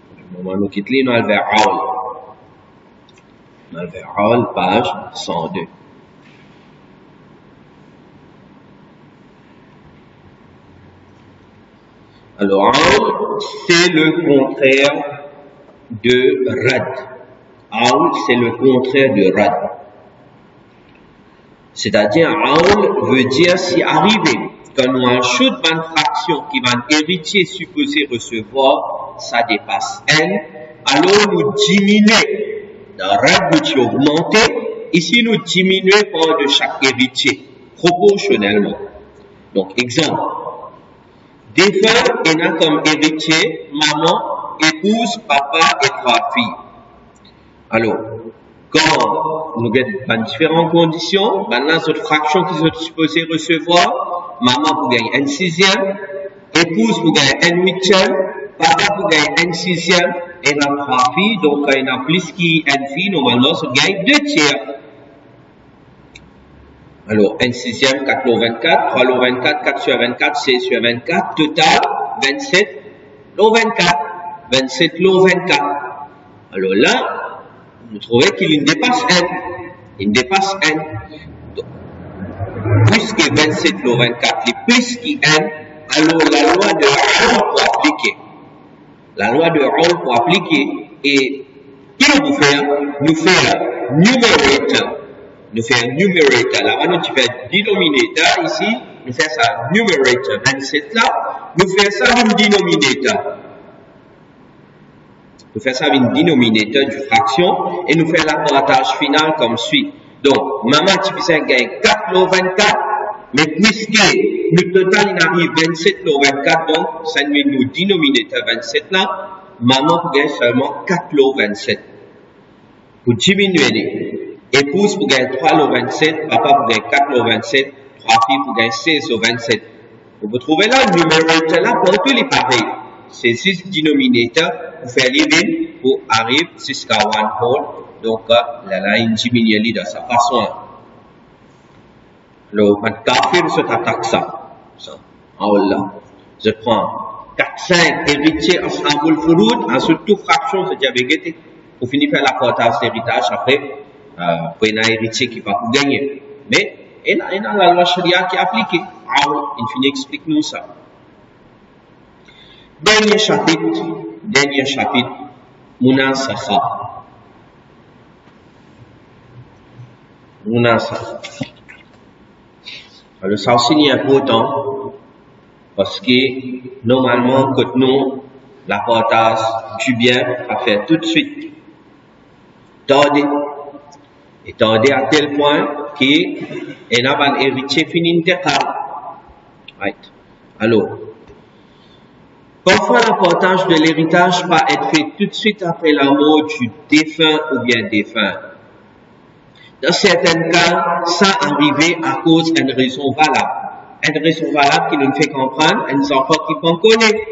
A: Pour le moment, nous quittons, nous allons vers Aul. Nous allons vers Aul, page 102. Alors, Aul, c'est le contraire de Rad. Aul, c'est le contraire de Rad. C'est-à-dire, Aul veut dire si arrivé, quand nous ajoutons une fraction qui va un héritier supposé recevoir, ça dépasse n, alors nous diminuons. Dans Rad, nous augmentons. Ici, nous diminuons par de chaque héritier, proportionnellement. Donc, exemple. Défunt, il y a comme héritier, maman, épouse, papa et 3 filles. Alors, quand nous avons différentes conditions, maintenant, cette fraction qu'ils sont supposés recevoir, maman pour gagner un sixième, épouse pour gagner un huitième, papa pour gagner un sixième, et il y a 3 filles, donc quand il y a plus qu'une fille, normalement, ça gagne 2 tiers. Alors, un sixième, 4 lots 24, 3 lots 24, 4 sur 24, 16 sur 24, total, 27 lots 24. 27 lots 24. Alors là, vous trouvez qu'il dépasse n. il dépasse n. Donc, puisque 27 le 24 est plus qu'n, alors la loi de Hall pour appliquer. La loi de Hall pour appliquer. Et qu'est-ce que nous faisons? Nous faisons numerator. Nous faisons numerator. Là, maintenant, tu fais denominator ici. Nous faisons ça numerator. 27 là. Nous faisons ça une denominator. Nous faisons ça une denominator du fraction. Et nous faisons l'apparentage final comme suit. Donc, maman, tu peux gagner 4 le 24. Mais puisque le total il arrive 27 le 24, donc ça nous nous dénominateur 27 là, maman pour gagner seulement 4 le 27. Pour diminuer, épouse pour gagner 3 le 27, papa pour gagner 4 le 27, 3 filles pour gagner 16 le 27. Vous trouvez là le numérateur là pour tous les pareils. C'est 6 dénominateurs pour faire les pour arriver jusqu'à 1 whole. Donc là, il diminue de sa façon. Le kafir se attaque ça. En haut là. Je prends 4-5 héritiers ashabul furud, en surtout fraction, c'est déjà végété. Pour finir faire la partage d'héritage, après, pour un héritier qui va pour gagner. Mais, il y a la loi sharia qui est appliquée. Il finit explique-nous ça. Dernier chapitre, Munasakha. Alors, ça aussi est important parce que normalement, quand nous, la partage du bien à faire tout de suite. Tardé. Et tardé à tel point qu'il y a un héritier fini de right. Alors, parfois, le partage de l'héritage va être fait tout de suite après la mort du défunt ou bien défunt. Dans certains cas, ça arrivait à cause d'une raison valable. Une raison valable qui nous fait comprendre, un enfant qui peut connaître.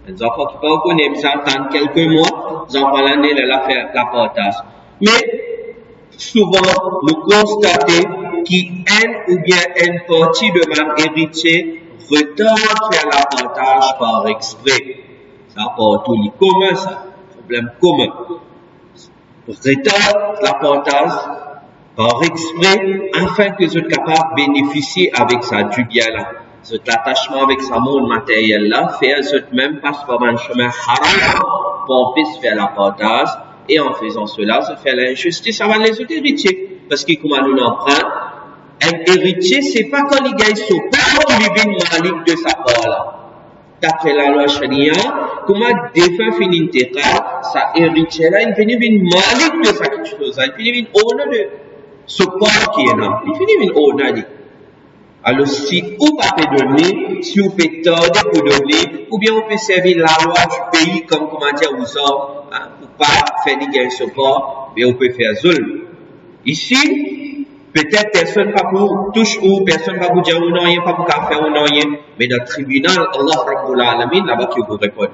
A: Un enfant qui peut connaître, ils attendent quelques mois, ils enfants l'année de la faire la partage. Mais, souvent, nous constatons qu'un ou bien une partie de même héritier retarde faire la partage par exprès. Ça part tout le commun, ça. Problème commun. Retarde la partage par exprès afin que je sois capable de bénéficier avec ça du bien là. Cet attachement avec sa monde matériel là, faire ce même passe par un chemin haram pour puisse faire la partage et en faisant cela, se fait l'injustice avec les autres héritiers. Parce que comment nous en prendre, un héritier, c'est pas quand il gagne son père, il vient malik de sa part là. D'après la loi sharia, comment défunt finit terra, sa héritier là, il finit une malik de sa quelque chose, il finit une honneur de ce part qui est là, il finit une honneur. Alors si vous pouvez donner, si vous pouvez tordre pour donner, ou bien vous pouvez servir la loi du pays comme comment dire aux hommes, hein, pour pas faire des gains sur part, mais vous pouvez faire zulm. Ici, peut-être personne pas pour toucher ou personne pas pour dire ou non, rien pas pour faire ou non, rien, mais dans le tribunal, Allah Rabbul Alamin, là-bas qui vous répond.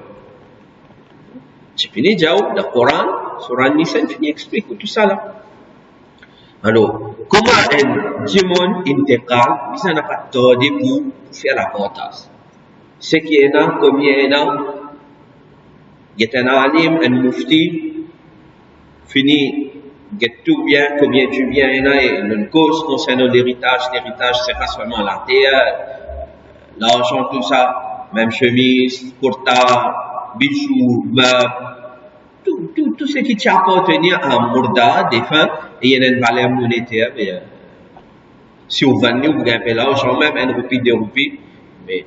A: Tu finis déjà dans le Coran, sur An-Nisa, tu finis expliquer tout ça là. Alors, comment un démon intégral, ça n'a pas tordé pour faire la portage. Ce qui est là, combien il y a, il y a un alim, un mufti, fini, il y a tout bien, combien du bien il y a, et une cause concernant l'héritage. L'héritage, c'est pas seulement la terre, l'argent, tout ça, même chemise, portable, bijoux, meubles, tout ce qui appartenait à un mourda, défunt, et il y a une valeur monétaire. Mais, si vous vendez, vous gagnez l'argent, même un roupie, 2 roupies, mais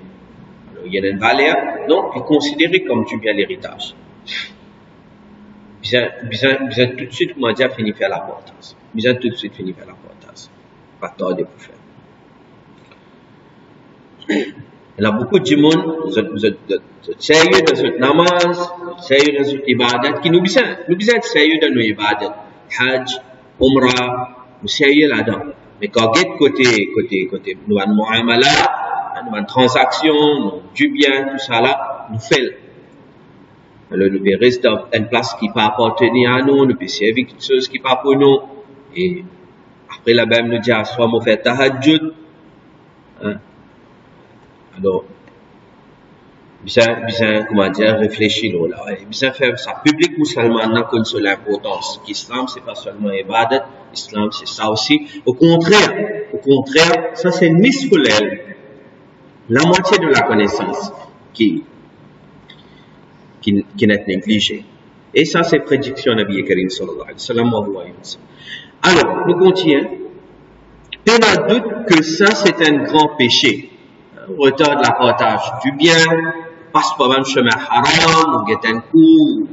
A: alors, il y a une valeur, donc c'est considéré comme du bien l'héritage. Bien tout de suite, comment dire, fini faire la portage. Bien tout de suite, fini faire la portage. Pas tard de pour faire. Il y a beaucoup de monde, vous êtes sérieux dans votre namaz, sérieux dans votre ibadat, qui nous besoin être sérieux dans nos ibadats. Hajj, Umrah, nous sérieux là-dedans. Mais quand on est côté, nous avons muamala, nous avons transaction, du bien, tout ça là, nous faisons. Alors nous restons dans une place qui ne peut pas appartenir à nous, nous pouvons servir quelque chose qui n'est pas pour nous. Et après la Bible nous dit, soit nous faisons tahajjud. Hein? Alors, bien, comment dire, réfléchir là. Bien faire ça. Public musulman n'a qu'une seule importance. L'islam, c'est pas seulement ibadat, l'islam, c'est ça aussi. Au contraire, ça c'est nisfulel, la moitié de la connaissance qui n'est négligée. Et ça, c'est prédiction de Nabi Karim sallallahu alayhi wa sallam. Alors, nous continuons. Pas de doute que ça, c'est un grand péché. Retard de la partage du bien, passe par un chemin haram, ou guette un coup,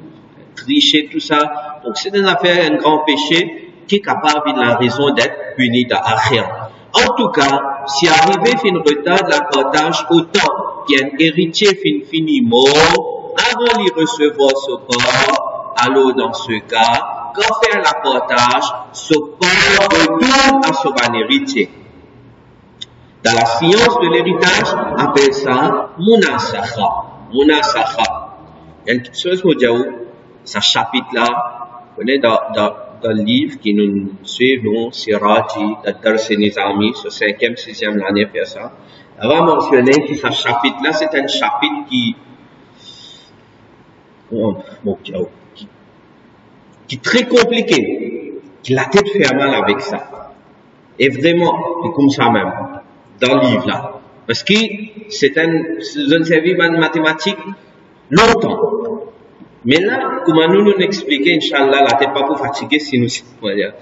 A: tricher, tout ça. Donc, c'est une affaire, un grand péché qui est capable de la raison d'être puni d'akhir. En tout cas, si arrivé fin retard de la partage, autant qu'il y a un héritier finit mort, avant d'y recevoir ce corps, alors dans ce cas, quand faire la partage, ce corps retourne à son héritier. Dans la science de l'héritage, on appelle ça munasakha. Munasakha. Il y a une petite chose, ce chapitre-là, vous connaissez dans le livre qui nous suivons, Siraji, Dar-e Nizami, ce 5e, 6e l'année, faire ça. On va mentionner que ce chapitre-là, c'est un chapitre qui est très compliqué, qui la tête fait mal avec ça. Et vraiment, c'est comme ça même, dans le livre là. Parce que c'est un service mathématique longtemps. Mais là, comme nous expliquer, Inch'Allah, la tête pas pour fatiguer si nous essayons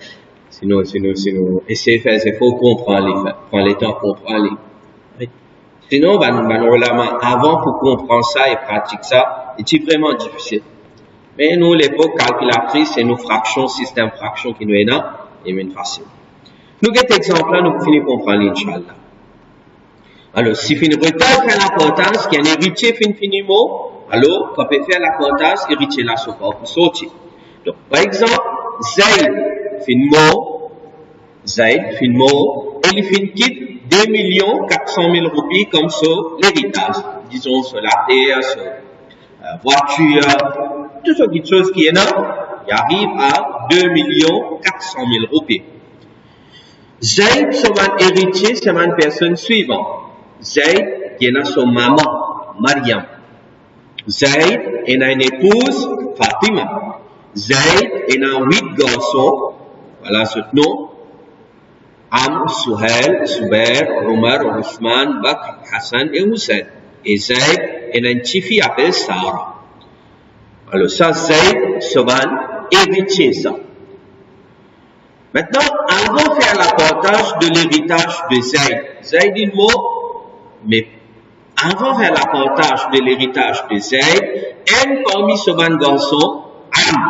A: de faire des efforts comprendre prendre le temps pour comprendre les. Sinon, avant pour comprendre ça et pratiquer ça, c'est vraiment difficile. Mais nous, l'époque calculatrice, c'est nos fractions, système fraction qui nous est là, et même facile. Nous, cet exemple-là, nous finissons par comprendre, Inch'Allah. Alors, si fin retard fait la portance, qui est un héritier finiment, alors, quand on peut faire la portance, héritier là, ce corps pour sortir. Donc, par exemple, Zayd fin mort, et il fin quitte 2 400 000 roupies comme sur l'héritage. Disons, sur la terre, sur voiture, toutes sortes de choses qui est là, il arrive à 2 400 000 roupies. Zayd, son héritier, c'est une personne suivante. Zayd, qui est son maman, Mariam. Zayd est une épouse, Fatima. Zayd est 8 garçons, voilà ce nom. Amr, Suhail, Zubair, Omar, Ousmane, Bakr, Hassan et Hussein. Et Zayd est une petite fille appelée Sarah. Alors ça, Zayd, c'est un héritier, ça. Maintenant, avant de faire la partage de l'héritage de Zayd, Zayd est mort, mais avant de faire la partage de l'héritage de Zayd, un parmi ce ban garçon, Amr,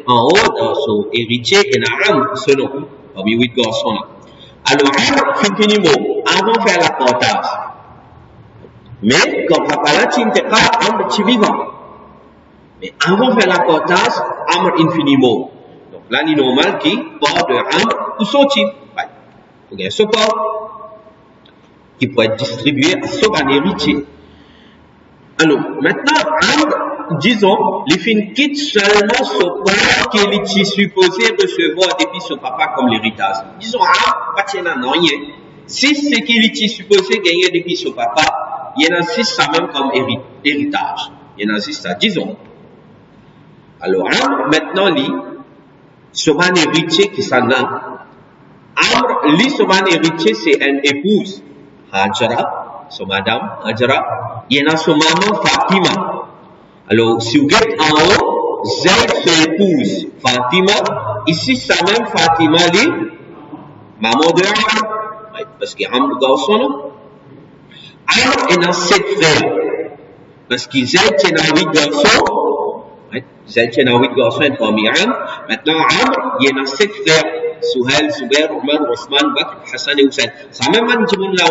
A: en haut dans son héritier, il y a Amr, ce nom, parmi 8 garçons là. Alors, Amr finit mort, avant de faire la partage. Mais, quand papa là, tu n'es pas Amr, tu es vivant. Mais avant de faire la partage, Amr finit mort. Donc là, il est normal qu'il part de Amr pour sortir. Il y a un support qui peut être distribué à son héritier. Alors, maintenant, Amr, disons, les filles quittent seulement ce part qu'il est supposé recevoir depuis son papa comme l'héritage. Disons, Amr, pas tiens non rien. Si c'est qu'il est supposé gagner depuis son papa, il y en a 6 ça même comme héritage. Il y en a 6 ça, disons. Alors, Amr, maintenant, lui, son héritier qui s'en a. Amr, lui, son héritier, c'est une épouse. Hajara, son madame, Hajara. Il y en a son maman, Fatima. Alors, si vous êtes en haut, Zayd, son épouse, Fatima. Ici, sa même Fatima, lui, maman de Amr. Parce qu'il y a Amr, garçon, là. Amr, il y en a 7 frères. Parce que Zayd, il y en a 8 garçons. Zayd, il y en a 8 garçons, et parmi Amr. Maintenant, Amr, il y en a 7 frères. Suhail, Zubair, Omar, Ousmane, Bakr, Hassan et Hussein. Ça même un petit monde là.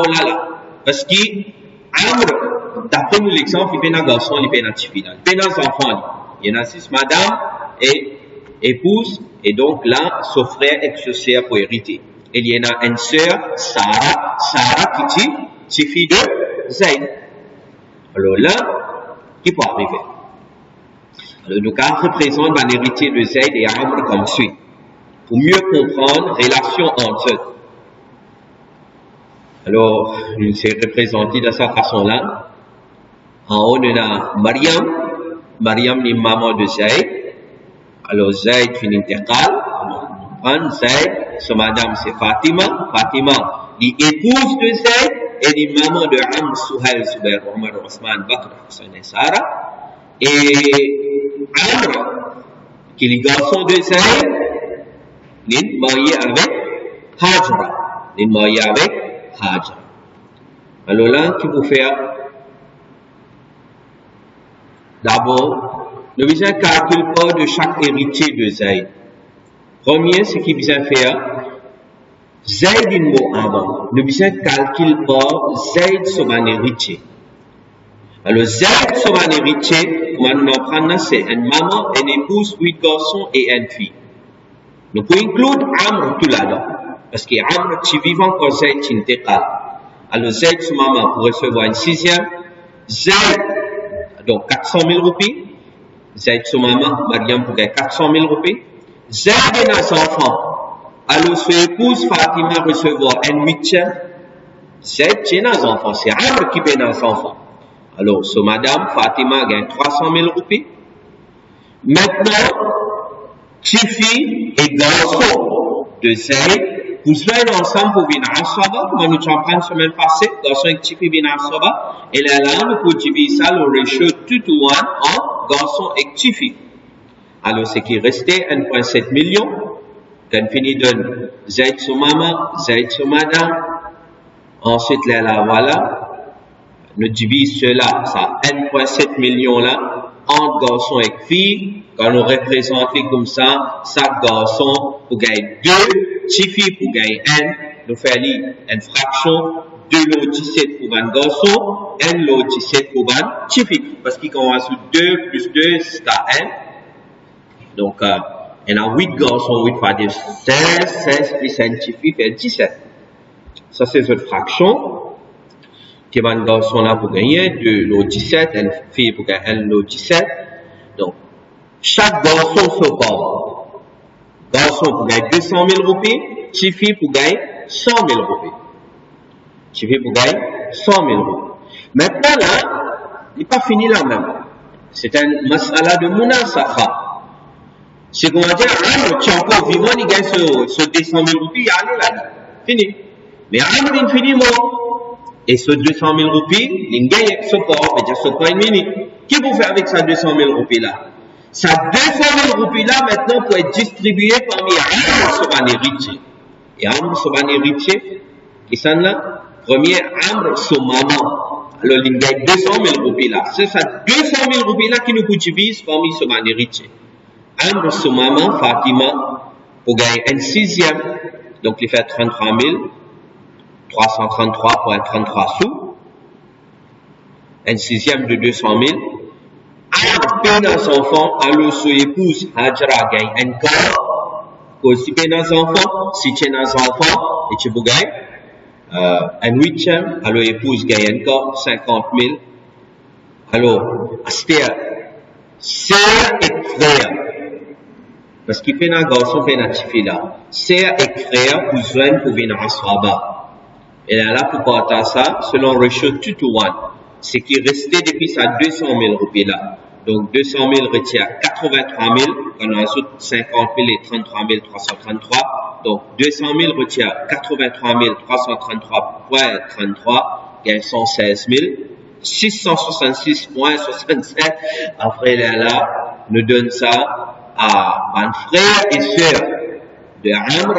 A: Parce que Amr, d'après nous l'exemple, il y a un garçon, il y a un petit fille. Il y a un enfant. Il y en a 6 madame et épouse. Et donc là, son frère et sa sœur pour hériter. Et il y en a une sœur, Sarah. Sarah qui est fille de Zayd. Alors là, qui peut arriver? Alors, le cas représente un héritier de Zayd et Amr comme suit. Pour mieux comprendre la relation entre eux. Alors, c'est représenté de cette façon-là. En haut, on a Mariam. Mariam est maman de Zayd. Alors, Zayd fait une intercale. prendre Zayd, son madame c'est Fatima. Fatima, l'épouse de Zayd et la maman de Amr, Suhail, Zubair, Omar, Osman, Bakr, Hassan et Sarah. Et Amr, qui est le garçon de Zayd, il est marié avec Hajra. Il est marié avec Hajra. Alors là, qu'il faut faire? D'abord, nous besoin calculer pas de chaque héritier de Zayd. Premier, ce qu'il besoin faire, Zayd une mot avant. Nous besoin calculer pas Zayd sur un héritier. Alors, Zayd sur un héritier, comment nous apprenons, c'est une maman, une épouse, 8 garçons et une fille. Nous pouvons inclure Amr tout là-dedans. Parce que Amr, tu vivant quand Zayd t'intégrale. Alors, Zayd sur maman pour recevoir une 6e. Zayd, donc 400 000 roupies. Zayd sur maman, Mariam pour gagner 400 000 roupies. Zayd et nos enfants. Alors, son épouse Fatima recevoir un 8e. Zayd et nos enfants. C'est Amr qui paie nos enfants. Alors, so madame Fatima gagne 300 000 roupies. Maintenant, Tifi et garçon de Zayd, vous soyez ensemble pour venir à Saba, comme nous avons appris la semaine passée, garçon et Tifi viennent à Saba, et là, nous pouvons diviser ça, le ratio 2 to 1 en garçon et Tifi. Alors, ce qui restait 1,7 million, quand fini de Zayd sur maman, Zayd sur madame, ensuite là, voilà, nous divisons cela, ça 1,7 million là, entre garçons et filles, quand nous représentons comme ça, chaque garçon pour gagner 2, 6 filles pour gagner 1, nous faisons une fraction, 2 lots 17 pour un garçon, 1 lot 17 pour un 6 filles. Parce qu'on a sous 2 plus 2, c'est 1. Donc, il y a 8 garçons, 8 fois 2, 16 plus 1 6 filles fait 17. Ça, c'est une fraction. Qui va un garçon là pour gagner 2 lots 17, une fille pour gagner 1 lot 17. Donc, chaque garçon se forme. Garçon pour gagner 200 000 roupies, petite fille pour gagner 100 000 roupies. Petite fille pour gagner 100 000 roupies. Maintenant là, il n'est pas fini là même. C'est un masala de munasafa. C'est qu'on va dire, tu es encore vivant, il gagne ce 200 000 roupies, il y a là. Fini. Mais Amr, il finit mort. Et ce 200 000 roupies, il gagne ce port, mais déjà ce point et demi. Qu'est-ce que vous faites avec ces 200 000 roupies là? Ces 200 000 roupies là, maintenant, pour être distribuées parmi Amr sur un héritier. Et Amr sur un héritier, qui sont là? Premier, Amr sur maman. Alors, il gagne 200 000 roupies là. C'est ces 200 000 roupies là qui nous divisent parmi sur un héritier. Amr sur maman, Fatima, pour gagner un 6e, donc il fait 33 333,33 sous, un 6e de 200 000. Amr paie nos enfants, alors son épouse Hajra gagne un quart. Si paie nos enfants, si tu nos enfants, et tu peux gagner un 8e, alors l'épouse gagne un quart, 50 000. Alors, c'est-à-dire, sœur et frère. Parce qu'il fait un garçon, fait un petit là. Sœur et frère, vous joignent pour venir à Saba. Et là, pour partager ça, selon le ratio 2 to 1, ce qui est resté depuis ça 200 000 roupies là. Donc 200 000 retient 83 000, on ajoute 50 000 et 33 333. Donc 200 000 retient 83 333,33, gagne 116 000. 666,67. Après là, nous donne ça à un frère et sœur de Amr.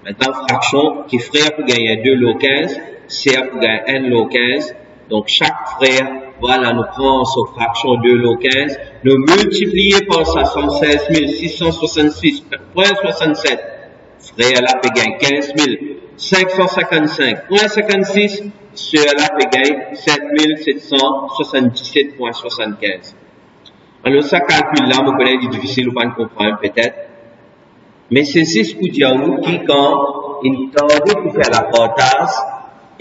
A: Maintenant, fraction, qui frère pour gagner 2 lots 15, sœur pour gagner 1 lot 15. Donc, chaque frère, voilà, nous prenons cette fraction 2 lots 15, nous multiplions par ça 116 666,67. Frère là peut gagner 15 555,56. Sœur là peut gagner 7 777,75. Alors, ça calcul là, vous connaissez, difficile, vous ne comprenez peut-être. Mais c'est ce que dit à nous qui, quand il tendait pour faire la partage,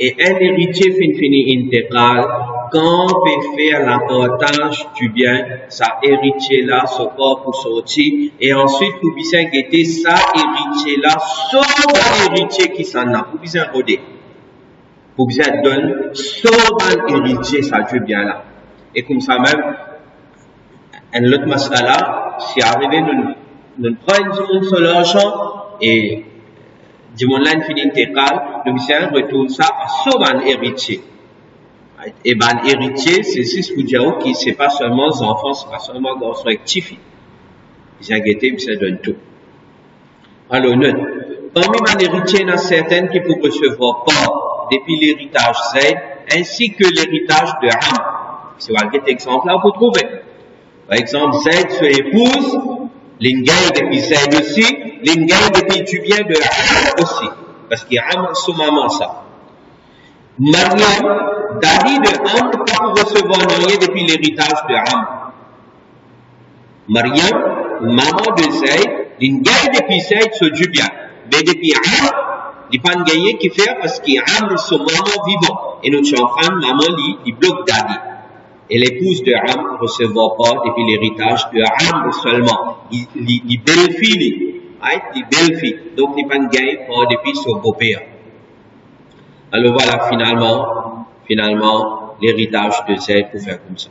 A: et un héritier fini intégral, quand on peut faire la partage du bien, ça héritier là, ce corps pour sortir, et ensuite, vous bien guetter ça héritier là, sauf un héritier qui s'en a, vous bien roder. Vous bien donner, sauf un héritier, ça du bien là. Et comme ça même, un autre masala, si arrivé, nous prenons sur l'argent, et du monde là finit intégrale, le monsieur retourne ça à son héritier. Et ban héritier, c'est ce que dire qui c'est pas seulement les enfants, c'est pas seulement les garçons actifs. Ils ont guetté, ils donne tout. Alors, parmi les héritiers, il y en a certains qui peuvent recevoir pas depuis l'héritage Z, ainsi que l'héritage de Am. C'est quel exemple là vous trouvez. Par exemple, Z se épouse, l'ingay depuis Z aussi, l'ingay depuis tu viens de Am aussi. Parce qu'il y a Am sous maman ça. Mariam, Dadi de Am, pas pour recevoir rien depuis l'héritage de Am. Mariam, maman de Zayd, l'ingay depuis Zayd se dit bien. Mais depuis Am, il n'y a pas de gagné qui fait parce qu'il y a Am son maman vivant. Et notre enfant, maman, il bloque Dadi. Et l'épouse de Am ne recevra pas depuis l'héritage de Am seulement. Il belle-fille, il belle-fille. Donc, il n'y a pas de gagné pas depuis son beau-père. Alors voilà, finalement, l'héritage de Zayd pour faire comme ça.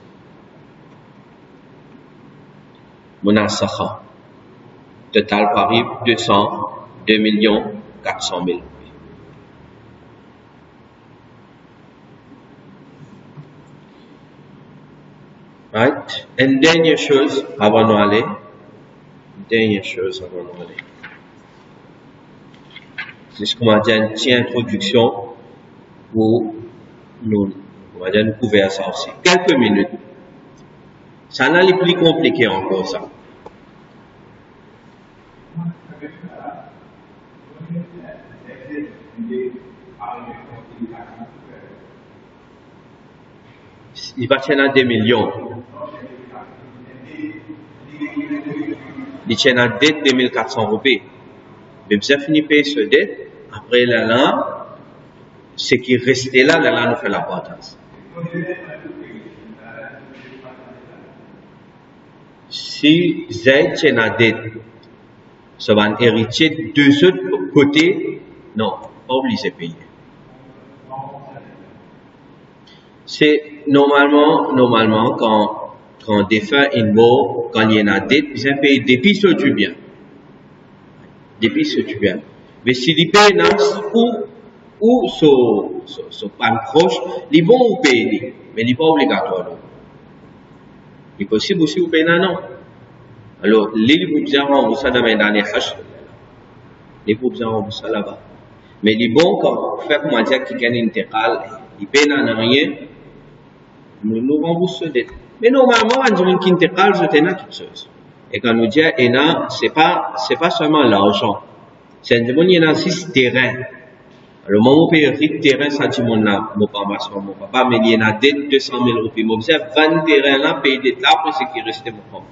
A: Munasakha. Total Paris, 2 400 000. Right? Une dernière chose avant d'aller. C'est ce qu'on va dire, une petite introduction pour nous. On va dire nous couvrir ça aussi. Quelques minutes. Ça n'a les plus compliqué encore ça. Il va tenir 2 millions. Il tient à dette 2400 roupies. Mais vous avez fini de payer ce dette. Après là, ce qui est resté là, nous fait la portage. Si Zayd tient à dette, ça va un héritier de 2 autres côtés, non, pas obligé de payer. C'est normalement, quand défunt est mort, quand il y en a dette, ils ont payé depuis ce du bien. Mais s'il y paye ou son pan proche, ils vont payer, mais il n'est pas obligatoire. Il est possible aussi de payer non. Alors, les vous bien rembourser dans les haches. Les vous bien rembourser là-bas. Mais il est bon quand vous faites comment dire qu'il gagne une intégrale, il paye dans rien. Nous remboursons dette. Mais normalement, on dit qu'une intégrale, je t'ai toute chose. Et quand nous disons ENA, c'est pas seulement l'argent. C'est un il y a 6 terrains. Alors, moi, mon père, riche terrain, ça dit mon là, mon papa, mais il y en a dette 200 000 roupies. Moi, j'ai 20 terrains là, payer dette là, après, c'est qui restait mon papa.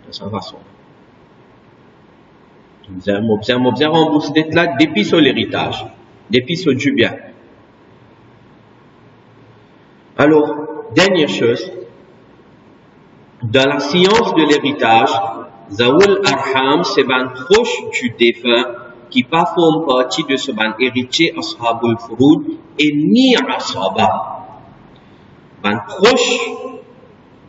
A: De cette façon. J'ai remboursé dette là depuis sur l'héritage, depuis sur du bien. Alors, dernière chose, dans la science de l'héritage, Zawul Arham, c'est un proche du défunt qui pas forme partie de ce ban héritier Ashabul Furud et ni Asaba. Un proche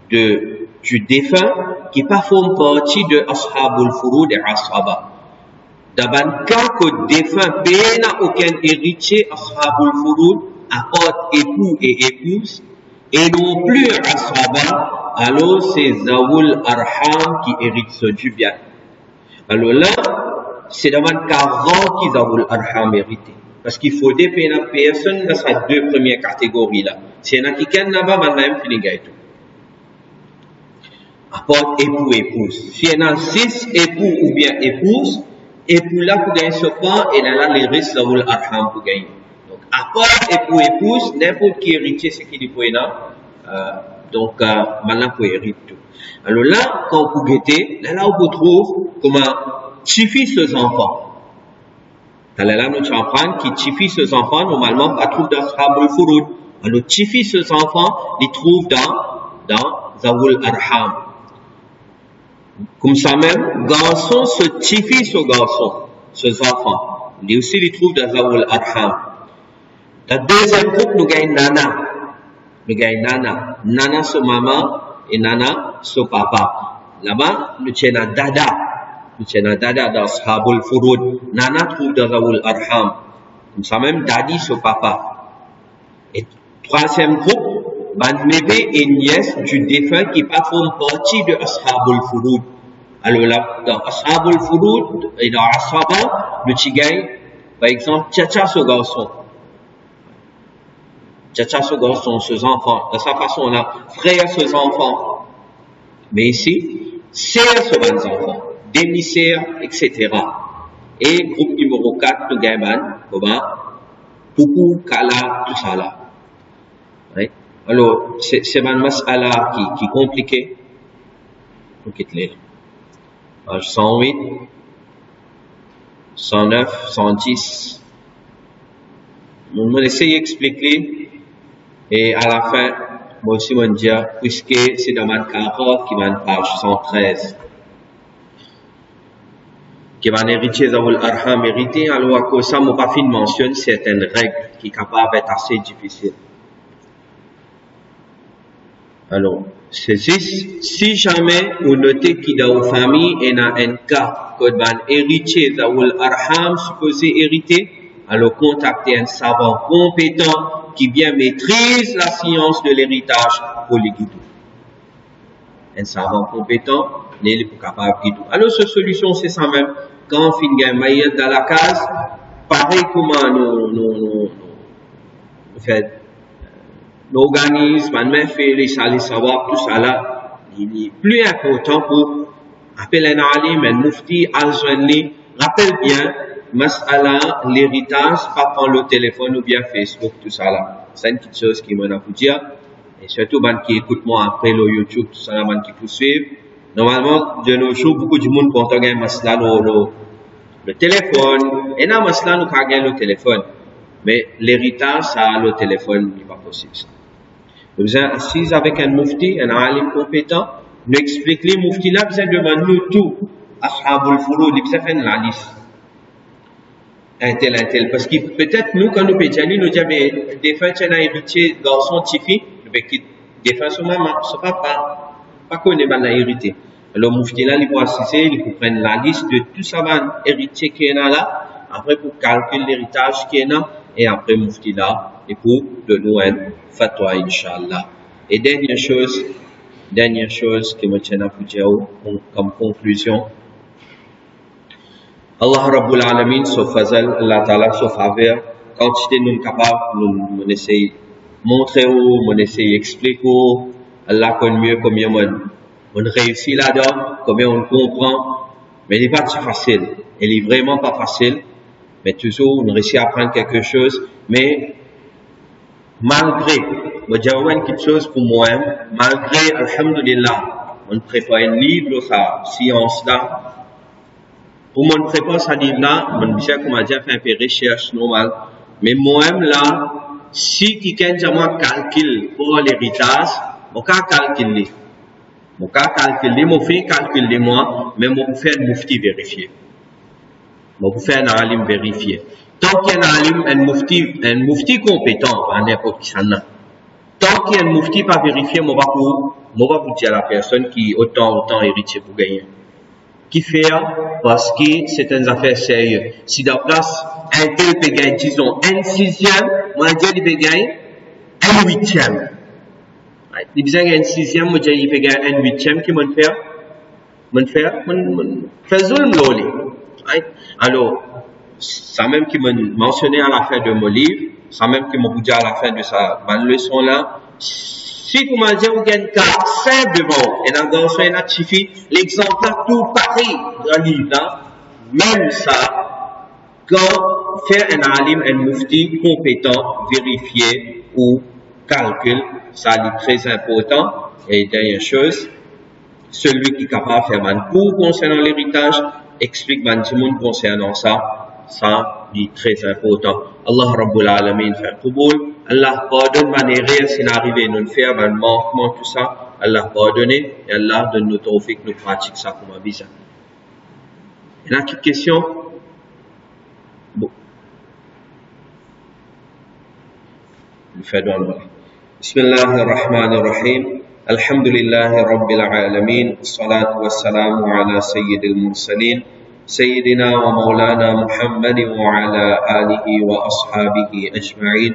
A: du défunt qui pas forme partie de Ashabul Furud et Asaba. Dans un cas que le défunt n'a aucun héritier Ashabul Furud, à part époux et épouse, et non plus Asaba, alors c'est Zawul Arham qui hérite ce du bien. Alors là, c'est dans un cas rare qui Zawul Arham hérité. Parce qu'il faut des personnes dans ces 2 premières catégories là. S'il y en a qui viennent là-bas, maintenant, il finit tout. À part époux et épouse. S'il y en a 6 époux ou bien épouses, époux là pour gagner ce point, et là, les risques Zawul Arham pour gagner. À part époux épouse, n'importe qui héritier, c'est qui dit pour donc, maintenant, pour hériter tout. Alors là, quand vous guettez, là, on vous trouve comment tifie ses enfants. Là, nous apprenons qui tifie ses enfants, normalement, on trouve dans Ashabul Furud. Alors, tifie ses enfants, ils trouvent dans Zawul Arham. Comme ça même, garçon se tifie ce garçon, ses enfants. Lui aussi, ils trouvent dans Zawul Arham. La deuxième groupe, nous gagnons Nana. Nana, son maman, et Nana, son papa. Là-bas, nous tiens à Dada. Macam ada ashabul furud, nana trouve dans Zawul Arham. Ça même daddy sur papa. Et troisième groupe, ban bébé et nièce du défunt qui pas font partie de ashabul furud. Alors là, dans ashabul furud et dans ashaba, le tigay, par exemple, tchatcha ce garçon. Tchatcha ce garçon, ses enfants. De sa façon, on a frère ses enfants. Mais ici, sœur ses enfants. Demi-sœurs, etc. Et groupe numéro 4, le Gaiman, Poukou, Kala, tout ça là. Oui. Alors, c'est un mas'ala qui est compliqué. Donc, page 108, 109, 110. On va essayer d'expliquer. Et à la fin, moi aussi, on va dire, puisque c'est dans ma carotte qui va en page 113. Qui va hériter Zawul Arham hérité, alors à cause ça, mon pas fin mentionne certaines règles qui sont capables d'être assez difficiles. Alors, si jamais vous notez qu'il y a une famille et dans un cas que van héritier Zawul Arham supposé hériter, alors contactez un savant compétent qui bien maîtrise la science de l'héritage pour les guider. Un savant compétent n'est pas capable de guider. Alors, cette solution, c'est ça même. Quand on finit un maïs dans la case, pareil comment nous organise, on fait les savoir, tout ça là, il est plus important pour appeler un alim, un mufti, al-Zwanli, rappelle bien, mas'ala, l'héritage, pas prendre le téléphone ou bien Facebook, tout ça là. C'est une petite chose qui m'en a pour dire, et surtout, qui écoute moi après le YouTube, tout ça là, qui peut suivre. Normalement, de nos jours, beaucoup de monde quand on gagne masla le téléphone. Et dans masla, nous gagnons le téléphone. Mais l'héritage, ça, le téléphone, n'est pas possible. Vous êtes assis avec un mufti, un alim compétent, nous explique les muftis là, vous demandez nous tout. Ashabul furud, vous avez la liste. Un tel. Parce que peut-être nous, quand nous pédions, nous disons, mais des fois, tu as un héritier dans son tifi, des fois, son maman, son papa. Pas qu'on est mal hérité. Alors, mufti là, il va assister, il faut prendre la liste de tout ça, héritier qui est là, après pour calculer l'héritage qui est là, et après mufti là, et pour de nous un fatwa, Inch'Allah. Et dernière chose que je tiens à vous dire comme conclusion. Allah Rabbul Alamin, sauf fazal, Allah Ta'ala, sauf faveur, quantité nous capables, nous essayer montrer nous essayer expliquer Allah connaît mieux combien on réussit là-dedans, combien on comprend, mais il n'est pas si facile. Il est vraiment pas facile, mais toujours on réussit à apprendre quelque chose, mais malgré, je dirais quelque chose pour moi, malgré, alhamdulillah, on prépare un livre, sa science là, pour mon prépare ce livre là, on dit qu'on a déjà fait un peu de recherche normale, mais moi-même là, si quelqu'un dit moi calcul pour l'héritage, mon cas calculer. Mon fait calculer moi, mais mon faire un mufti vérifier. Mon faire un alim vérifier. Tant qu'il y a un mufti compétent, à n'importe qui ça n'a. Tant qu'il y a un mufti pas vérifié, moi va vous dire à la personne qui autant héritier pour gagner. Qui fait, parce que c'est une affaire sérieuse. Si dans place, un tel peut gagner, disons, un sixième, moi, il peut gagner un huitième. Il peut gagner un sixième, moi, il peut gagner un huitième, qui m'en fait zulm loli. Alors, ça même qui m'a mentionné à la fin de mon livre, ça même qui m'a dit à la fin de sa leçon là, si vous m'avez dit, vous gagnez 4, 5 devant, et dans le soin, l'exemple là, tout pareil dans le livre là, même ça, quand faire un alim, un mufti compétent, vérifier ou calcul, ça est très important. Et dernière chose, celui qui est capable de faire un cours concernant l'héritage, explique un petit monde concernant ça est très important. Allah Rabbul Alamin fait Qubul. Allah pardonne ma erreur si n'arrive à nous faire un manquement, tout ça. Allah pardonne et Allah donne nous tawfiq, nous pratique ça comme un besoin. Il y a une petite question? Bon. Le fait de Bismillahirrahmanirrahim. الحمد لله رب العالمين، الصلاة والسلام على سيد المرسلين سيدنا ومولانا محمد وعلى آله وأصحابه أجمعين.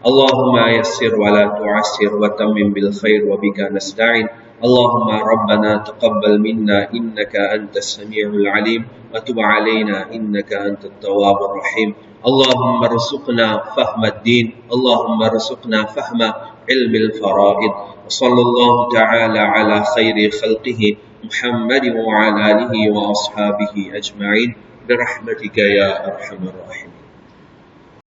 A: اللهم يسر ولا تعسر وتمم بالخير وبك نستعين. اللهم ربنا تقبل منا إنك أنت السميع العليم وتب علينا إنك أنت التواب الرحيم. اللهم ارزقنا فهم الدين، اللهم ارزقنا فهم علم الفرائض. وصلى الله تعالى على خير خلقه محمد وعلى آله وأصحابه أجمعين برحمتك يا أرحم الراحمين.